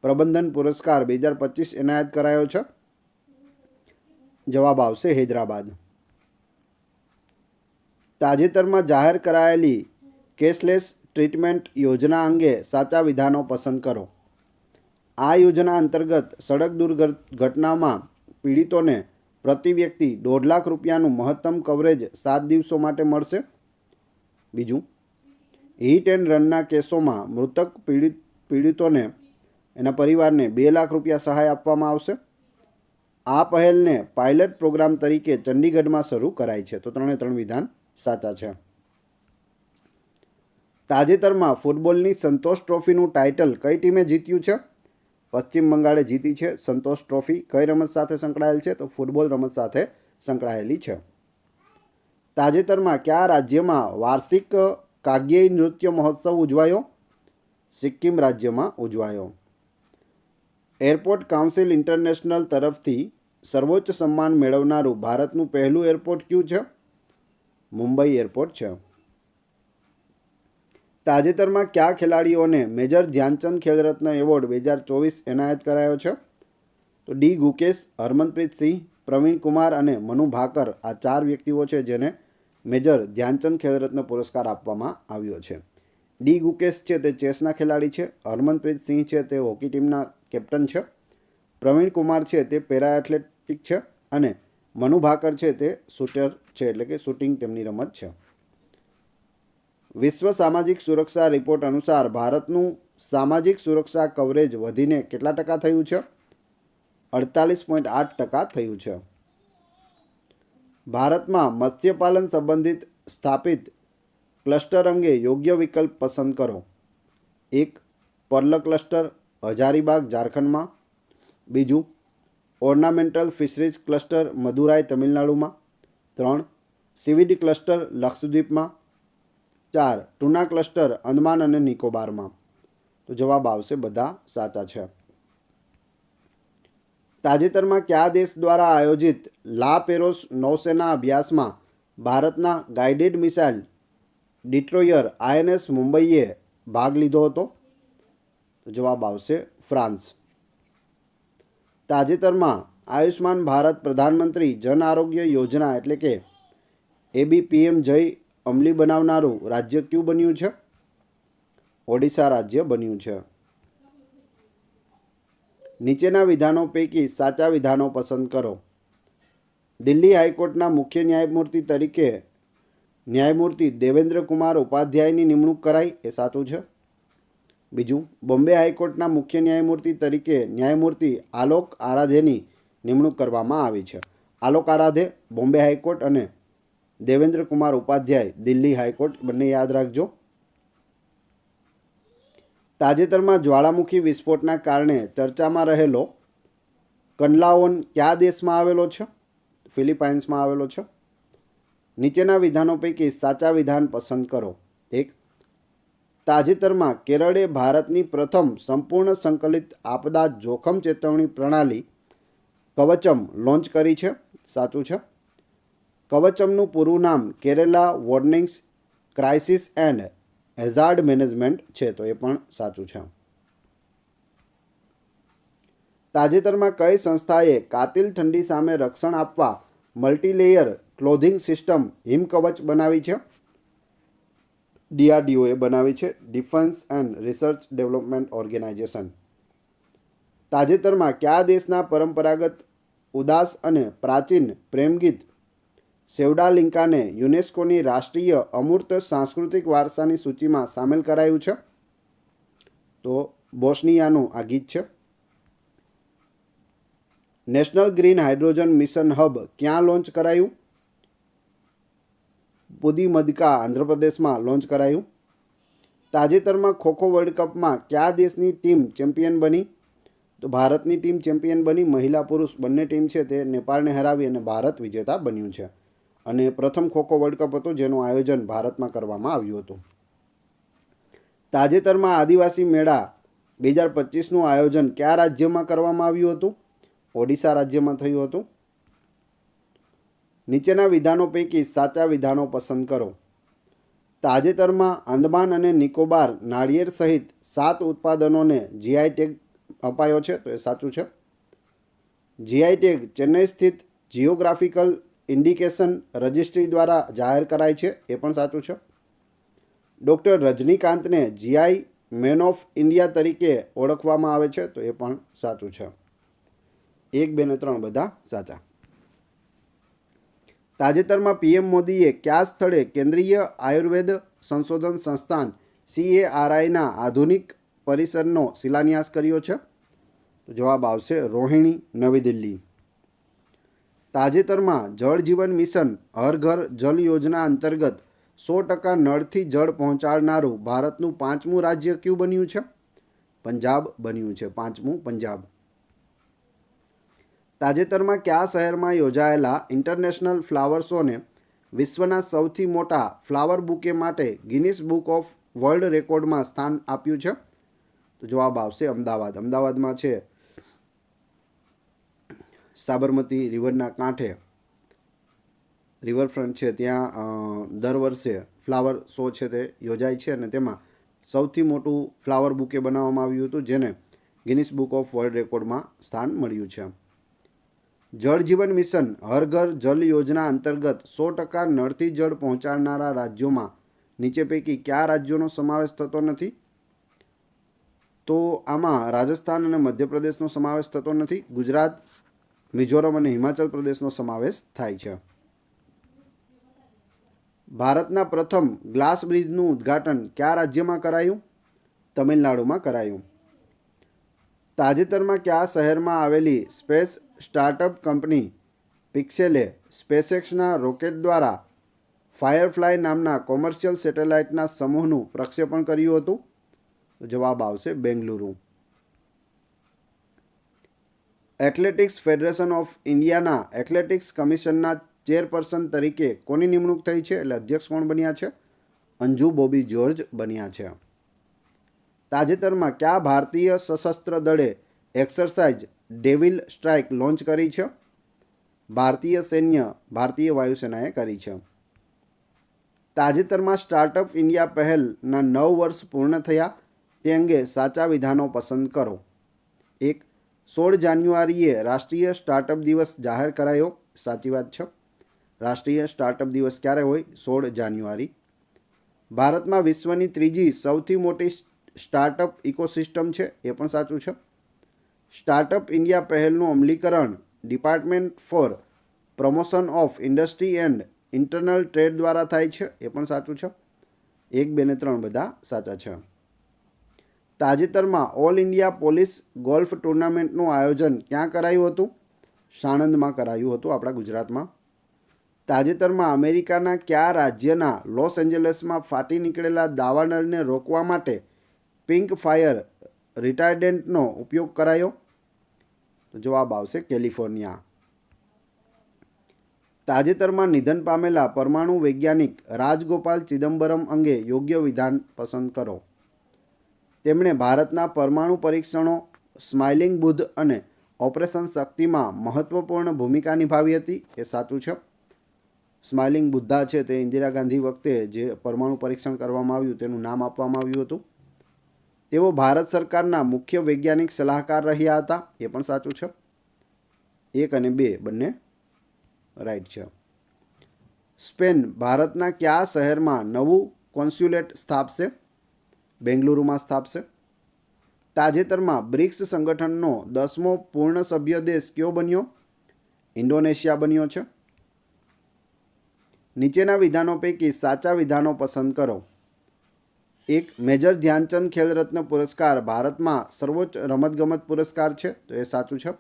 Speaker 1: પ્રબંધન પુરસ્કાર 2025 એનાયત કરાયો છે? જવાબ આવશે હૈદરાબાદ. તાજેતરમાં જાહેર કરાયેલી કેશલેસ ટ્રીટમેન્ટ યોજના અંગે સાચા વિધાનો પસંદ કરો. આ યોજના અંતર્ગત સડક દુર્ઘટનામાં પીડિતોને પ્રતિ વ્યક્તિ 1.5 લાખ રૂપિયાનું મહત્તમ કવરેજ 7 દિવસો માટે મળશે. બીજું, હિટ એન્ડ રનના કેસોમાં મૃતક પીડિતોને એના પરિવારને 2 લાખ રૂપિયા સહાય આપવામાં આવશે. આ પહેલને પાયલટ પ્રોગ્રામ તરીકે ચંડીગઢમાં શરૂ કરાઈ છે. તો 3 વિધાન સાચા છે. તાજેતરમાં ફૂટબોલની સંતોષ ટ્રોફીનું ટાઇટલ કઈ ટીમે જીત્યું છે? પશ્ચિમ બંગાળે જીતી છે સંતોષ ટ્રોફી. કઈ રમત સાથે સંકળાયેલ છે? તો ફૂટબોલ રમત સાથે સંકળાયેલી છે. તાજેતરમાં કયા રાજ્યમાં વાર્ષિક કાગ્યેય નૃત્ય મહોત્સવ ઉજવાયો? સિક્કિમ રાજ્યમાં ઉજવાયો. એરપોર્ટ કાઉન્સિલ ઇન્ટરનેશનલ તરફથી સર્વોચ્ચ સન્માન મેળવનારું ભારતનું પહેલું એરપોર્ટ કયું છે? મુંબઈ એરપોર્ટ છે. તાજેતરમાં કયા ખેલાડીઓને મેજર ધ્યાનચંદ ખેલરત્ન એવોર્ડ 2024 એનાયત કરાયો છે? તો ડી ગુકેશ, હરમનપ્રીત સિંહ, પ્રવીણ કુમાર અને મનુ ભાકર આ 4 વ્યક્તિઓ છે જેને મેજર ધ્યાનચંદ ખેલરત્ન પુરસ્કાર આપવામાં આવ્યો છે. ડી ગુકેશ છે તે ચેસના ખેલાડી છે, હરમનપ્રીત સિંહ છે તે હોકી ટીમના કેપ્ટન છે, પ્રવીણ કુમાર છે તે પેરા એથ્લેટિક છે અને મનુ ભાકર છે તે શૂટર છે, એટલે કે શૂટિંગ તેમની રમત છે. વિશ્વ સામાજિક સુરક્ષા રિપોર્ટ અનુસાર ભારતનું સામાજિક સુરક્ષા કવરેજ વધીને કેટલા ટકા થયું છે? 48.8% થયું છે. ભારતમાં મત્સ્યપાલન સંબંધિત સ્થાપિત ક્લસ્ટર અંગે યોગ્ય વિકલ્પ પસંદ કરો. 1. પર્લ ક્લસ્ટર, હજારીબાગ, ઝારખંડમાં. 2. ઓર્નામેન્ટલ ફિશરીઝ ક્લસ્ટર, મદુરાઈ, તમિલનાડુમાં. 3. સીવીડી ક્લસ્ટર, લક્ષદ્વીપમાં. 4. ટુના ક્લસ્ટર, અંદમાન અને નિકોબારમાં. તો જવાબ આવશે બધા સાચા છે. તાજેતરમાં કયા દેશ દ્વારા આયોજિત લા પેરોસ નૌસેના અભ્યાસમાં ભારતના ગાઇડેડ મિસાઇલ ડિસ્ટ્રોયર INS મુંબઈએ ભાગ લીધો હતો? તો જવાબ આવશે ફ્રાન્સ. તાજેતરમાં આયુષ્માન ભારત પ્રધાનમંત્રી જન આરોગ્ય યોજના એટલે કે ABPM જય અમલી બનાવનારું રાજ્ય કયું બન્યું છે? ઓડિશા રાજ્ય બન્યું છે. નીચેના વિધાનો પૈકી સાચા વિધાનો પસંદ કરો. દિલ્હી હાઈકોર્ટના મુખ્ય ન્યાયમૂર્તિ તરીકે ન્યાયમૂર્તિ દેવેન્દ્ર કુમાર ઉપાધ્યાયની નિમણૂક કરાઈ, એ સાચું છે. બીજું, બોમ્બે હાઈકોર્ટના મુખ્ય ન્યાયમૂર્તિ તરીકે ન્યાયમૂર્તિ આલોક આરાધેની નિમણૂક કરવામાં આવી છે. આલોક આરાધે બોમ્બે હાઈકોર્ટ અને દેવેન્દ્ર કુમાર ઉપાધ્યાય દિલ્હી હાઈકોર્ટ, બંને યાદ રાખજો. તાજેતરમાં જ્વાળામુખી વિસ્ફોટના કારણે ચર્ચામાં રહેલો કંડલાઓન કયા દેશમાં આવેલો છે? ફિલિપાઇન્સમાં આવેલો છે. નીચેના વિધાનો પૈકી સાચા વિધાન પસંદ કરો. 1. તાજેતરમાં કેરળે ભારતની પ્રથમ સંપૂર્ણ સંકલિત આપદા જોખમ ચેતવણી પ્રણાલી કવચમ લોન્ચ કરી છે. સાચું છે. કવચમનું પૂરું નામ Kerala warnings crisis and hazard management છે, તો એ પણ સાચું છે. તાજેતરમાં કઈ સંસ્થાએ કાતિલ ઠંડી સામે રક્ષણ આપવા મલ્ટીલેયર ક્લોધિંગ સિસ્ટમ હિમકવચ બનાવી છે? DRDOએ બનાવી છે, defence and research development organisation. તાજેતરમાં કયા દેશના પરંપરાગત ઉદાસ અને પ્રાચીન પ્રેમગીત સેવડાલિંકાને યુનેસ્કોની રાષ્ટ્રીય અમૂર્ત સાંસ્કૃતિક વારસાની સૂચિમાં સામેલ કરાયું છે? તો બોસ્નિયાનું આ ગીત છે. National green hydrogen mission hub ક્યાં લોન્ચ કરાયું? પુદીમદકા, આંધ્રપ્રદેશમાં લોન્ચ કરાયું. તાજેતરમાં ખોખો વર્લ્ડ કપમાં કયા દેશની ટીમ ચેમ્પિયન બની? તો ભારતની ટીમ ચેમ્પિયન બની. મહિલા પુરુષ બંને ટીમ છે તે નેપાળને હરાવી અને ભારત વિજેતા બન્યું છે. અને પ્રથમ ખોખો વર્લ્ડ કપ હતો જેનું આયોજન ભારતમાં કરવામાં આવ્યું હતું. તાજેતરમાં આદિવાસી મેળા 2025નું આયોજન કયા રાજ્યમાં કરવામાં આવ્યું હતું? ઓડિશા રાજ્યમાં થયું હતું. નીચેના વિધાનો પૈકી સાચા વિધાનો પસંદ કરો. તાજેતરમાં અંદમાન અને નિકોબાર નાળિયેર સહિત 7 ઉત્પાદનોને GI ટેગ અપાયો છે, તો એ સાચું છે. GI ટેગ ચેન્નઈ સ્થિત જિયોગ્રાફિકલ ઇન્ડિકેશન રજિસ્ટ્રી દ્વારા જાહેર કરાય છે, એ પણ સાચું છે. ડૉક્ટર રજનીકાંતને GI મેન ઓફ ઇન્ડિયા તરીકે ઓળખવામાં આવે છે, તો એ પણ સાચું છે. 1, 2 અને 3 બધા સાચા. તાજેતરમાં PM મોદીએ કયા સ્થળે કેન્દ્રીય આયુર્વેદ સંશોધન સંસ્થાન CARIના આધુનિક પરિસરનો શિલાન્યાસ કર્યો છે? તો જવાબ આવશે રોહિણી, નવી દિલ્હી. તાજેતરમાં જળ જીવન મિશન હર ઘર જલ યોજના અંતર્ગત 100% નળથી જળ પહોંચાડનારું ભારતનું 5મું રાજ્ય કયું બન્યું છે? પંજાબ બન્યું છે. 5મું પંજાબ. તાજેતરમાં કયા શહેરમાં યોજાયેલા ઇન્ટરનેશનલ ફ્લાવર શોને વિશ્વના સૌથી મોટા ફ્લાવર બુકે માટે ગિનિસ બુક ઓફ વર્લ્ડ રેકોર્ડમાં સ્થાન આપ્યું છે? તો જવાબ આવશે અમદાવાદ. અમદાવાદમાં છે સાબરમતી રિવરના કાંઠે રિવરફ્રન્ટ છે, ત્યાં દર વર્ષે ફ્લાવર શો છે તે યોજાય છે અને તેમાં સૌથી મોટું ફ્લાવર બુકે બનાવવામાં આવ્યું હતું, જેને ગિનિસ બુક ઓફ વર્લ્ડ રેકોર્ડમાં સ્થાન મળ્યું છે. જળ જીવન મિશન હર ઘર જલ યોજના અંતર્ગત 100% નળથી જળ પહોંચાડનારા રાજ્યોમાં નીચે પૈકી કયા રાજ્યોનો સમાવેશ થતો નથી? તો આમાં રાજસ્થાન અને મધ્યપ્રદેશનો સમાવેશ થતો નથી. ગુજરાત, મિઝોરમ અને હિમાચલ પ્રદેશનો સમાવેશ થાય છે. ભારતના પ્રથમ ગ્લાસ બ્રિજનું ઉદ્ઘાટન કયા રાજ્યમાં કરાયું? તમિલનાડુમાં કરાયું. તાજેતરમાં કયા શહેરમાં આવેલી સ્પેસ સ્ટાર્ટઅપ કંપની પિક્સેલે સ્પેસએક્સના રોકેટ દ્વારા ફાયરફ્લાય નામના કોમર્શિયલ સેટેલાઇટના સમૂહનું પ્રક્ષેપણ કર્યું હતું? જવાબ આવશે બેંગલુરુ. એથ્લેટિક્સ ફેડરેશન ઓફ ઇન્ડિયાના એથ્લેટિક્સ કમિશનના ચેરપર્સન તરીકે કોની નિમણૂક થઈ છે? એટલે અધ્યક્ષ કોણ બન્યા છે? અંજુ બોબી જ્યોર્જ બન્યા છે. તાજેતરમાં કયા ભારતીય સશસ્ત્ર દળે એક્સરસાઇઝ ડેવિલ સ્ટ્રાઇક લોન્ચ કરી છે? ભારતીય સૈન્ય ભારતીય વાયુસેનાએ કરી છે. તાજેતરમાં સ્ટાર્ટઅપ ઇન્ડિયા પહેલના 9 વર્ષ પૂર્ણ થયા તે અંગે સાચા વિધાનો પસંદ કરો. 1. 16 જાન્યુઆરીએ રાષ્ટ્રીય સ્ટાર્ટઅપ દિવસ જાહેર કરાયો. સાચી વાત છે. રાષ્ટ્રીય સ્ટાર્ટઅપ દિવસ ક્યારે હોય? 16 જાન્યુઆરી. ભારતમાં વિશ્વની ત્રીજી સૌથી મોટી સ્ટાર્ટઅપ ઇકોસિસ્ટમ છે. એ પણ સાચું છે. સ્ટાર્ટઅપ ઇન્ડિયા પહેલનું અમલીકરણ department four promotion of industry and internal trade દ્વારા થાય છે. એ પણ સાચું છે. 1, 2 અને 3 બધા સાચા છે. તાજેતરમાં ઓલ ઇન્ડિયા પોલીસ ગોલ્ફ ટુર્નામેન્ટનું આયોજન ક્યાં કરાયું હતું? સાણંદમાં કરાયું હતું, આપણા ગુજરાતમાં. તાજેતરમાં અમેરિકાના કયા રાજ્યના લોસ એન્જલસમાં ફાટી નીકળેલા દાવાનળને રોકવા માટે પિંક ફાયર રિટાર્ડન્ટનો ઉપયોગ કરાયો? તો જવાબ આવશે કેલિફોર્નિયા. તાજેતરમાં નિધન પામેલા પરમાણુ વૈજ્ઞાનિક રાજગોપાલ ચિદમ્બરમ અંગે યોગ્ય વિધાન પસંદ કરો. તેમણે ભારતના પરમાણુ પરીક્ષણો, સ્માઇલિંગ બુધ અને ઓપરેશન શક્તિમાં મહત્વપૂર્ણ ભૂમિકા નિભાવી હતી. એ સાચું છે. સ્માઇલિંગ બુદ્ધા છે તે ઇન્દિરા ગાંધી વખતે જે પરમાણુ પરીક્ષણ કરવામાં આવ્યું તેનું નામ આપવામાં આવ્યું હતું. તેઓ ભારત સરકારના મુખ્ય વૈજ્ઞાનિક સલાહકાર રહ્યા હતા. એ પણ સાચું છે. 1 અને 2 બંને રાઈટ છે. સ્પેન ભારતના કયા શહેરમાં નવું કોન્સ્યુલેટ સ્થાપશે? બેંગલુરુમાં સ્થાપશે. તાજેતરમાં બ્રિક્સ સંગઠનનો 10મો પૂર્ણ સભ્ય દેશ કયો બન્યો? ઇન્ડોનેશિયા બન્યો છે. નીચેના વિધાનો પૈકી સાચા વિધાનો પસંદ કરો. 1. મેજર ધ્યાનચંદ ખેલરત્ન પુરસ્કાર ભારતમાં સર્વોચ્ચ રમતગમત પુરસ્કાર છે. તો એ સાચું છે.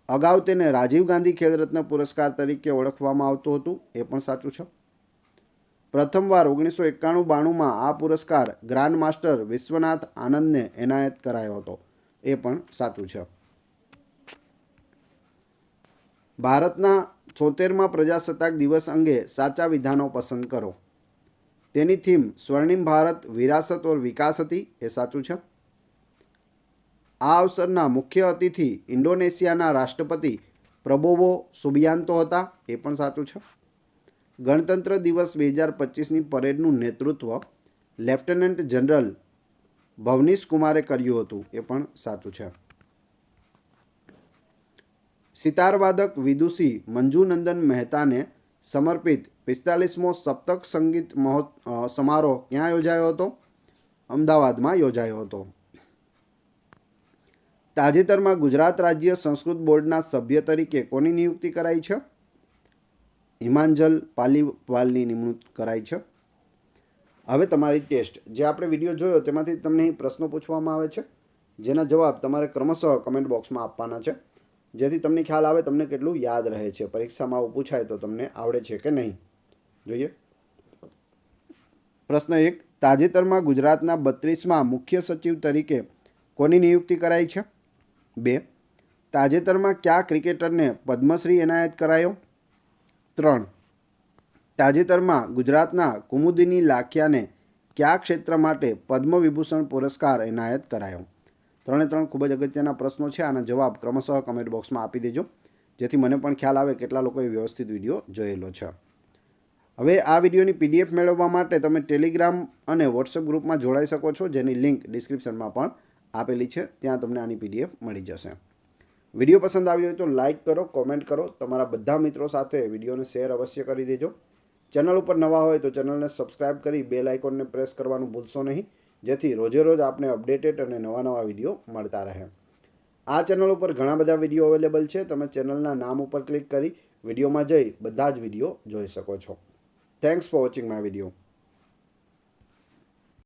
Speaker 1: અગાઉ તેને રાજીવ ગાંધી ખેલરત્ન પુરસ્કાર તરીકે ઓળખવામાં આવતું હતું. એ પણ સાચું છે. પ્રથમવાર 1991-92માં આ પુરસ્કાર ગ્રાન્ડ માસ્ટર વિશ્વનાથ આનંદને એનાયત કરાયો હતો. એ પણ સાચું છે. ભારતના 76મા પ્રજાસત્તાક દિવસ અંગે સાચા વિધાનો પસંદ કરો. તેની થીમ સ્વર્ણિમ ભારત વિરાસત ઓર વિકાસ હતી. એ સાચું છે. આ અવસરના મુખ્ય અતિથિ ઇન્ડોનેશિયાના રાષ્ટ્રપતિ પ્રબોવો સુબિયાન્તો હતા. એ પણ સાચું છે. ગણતંત્ર દિવસ 2025ની પરેડનું નેતૃત્વ લેફ્ટનન્ટ જનરલ ભવનીશ કુમારે કર્યું હતું. એ પણ સાચું છે. સિતારવાદક વિદુષી મંજુનંદન મહેતાને સમર્પિત 45મો સપ્તક સંગીત સમારોહ ક્યાં યોજાયો હતો? અમદાવાદમાં યોજાયો હતો. તાજેતરમાં ગુજરાત રાજ્ય સંસ્કૃત બોર્ડના સભ્ય તરીકે કોની નિયુક્તિ કરાઈ છે? હિમાંજલ પાલીવાલની નિમણૂક કરાઈ છે. હવે તમારી ટેસ્ટ, જે આપણે વિડીયો જોયો તેમાંથી તમને પ્રશ્નો પૂછવામાં આવે છે, જેના જવાબ તમારે ક્રમશઃ કમેન્ટ બોક્સમાં આપવાના છે, જેથી તમને ખ્યાલ આવે તમને કેટલું યાદ રહે છે. પરીક્ષામાં આવું પૂછાય તો તમને આવડે છે કે નહીં. જોઈએ પ્રશ્ન 1. તાજેતરમાં ગુજરાતના 32મા મુખ્ય સચિવ તરીકે કોની નિયુક્તિ કરાઈ છે? 2. તાજેતરમાં કયા ક્રિકેટરને પદ્મશ્રી એનાયત કરાયો? 3. તાજેતરમાં ગુજરાતના કુમુદિની લાખિયાને કયા ક્ષેત્ર માટે પદ્મવિભૂષણ પુરસ્કાર એનાયત કરાયો? 3 ખૂબ જ અગત્યના પ્રશ્નો છે. આના જવાબ ક્રમશઃ કમેન્ટ બોક્સમાં આપી દેજો, જેથી મને પણ ખ્યાલ આવે કેટલા લોકોએ વ્યવસ્થિત વિડીયો જોયેલો છે. હવે આ વિડીયોની PDF મેળવવા માટે તમે ટેલિગ્રામ અને વોટ્સએપ ગ્રુપમાં જોડાઈ શકો છો, જેની લિંક ડિસ્ક્રિપ્શનમાં પણ આપેલી છે. ત્યાં તમને આની PDF મળી જશે. વિડીયો પસંદ આવ્યો હોય તો લાઇક કરો, કોમેન્ટ કરો, તમારા બધા મિત્રો સાથે વિડીયોને શેર અવશ્ય કરી દેજો. ચેનલ ઉપર નવા હોય તો ચેનલને સબસ્ક્રાઈબ કરી બેલ આઇકોનને પ્રેસ કરવાનું ભૂલશો નહીં, જેથી રોજે રોજ આપને અપડેટેડ અને નવા વિડીયો મળતા રહે. આ ચેનલ ઉપર ઘણા બધા વિડીયો અવેલેબલ છે. તમે ચેનલના નામ ઉપર ક્લિક કરી વિડીયોમાં જઈ બધા જ વિડીયો જોઈ શકો છો. Thanks for watching my video.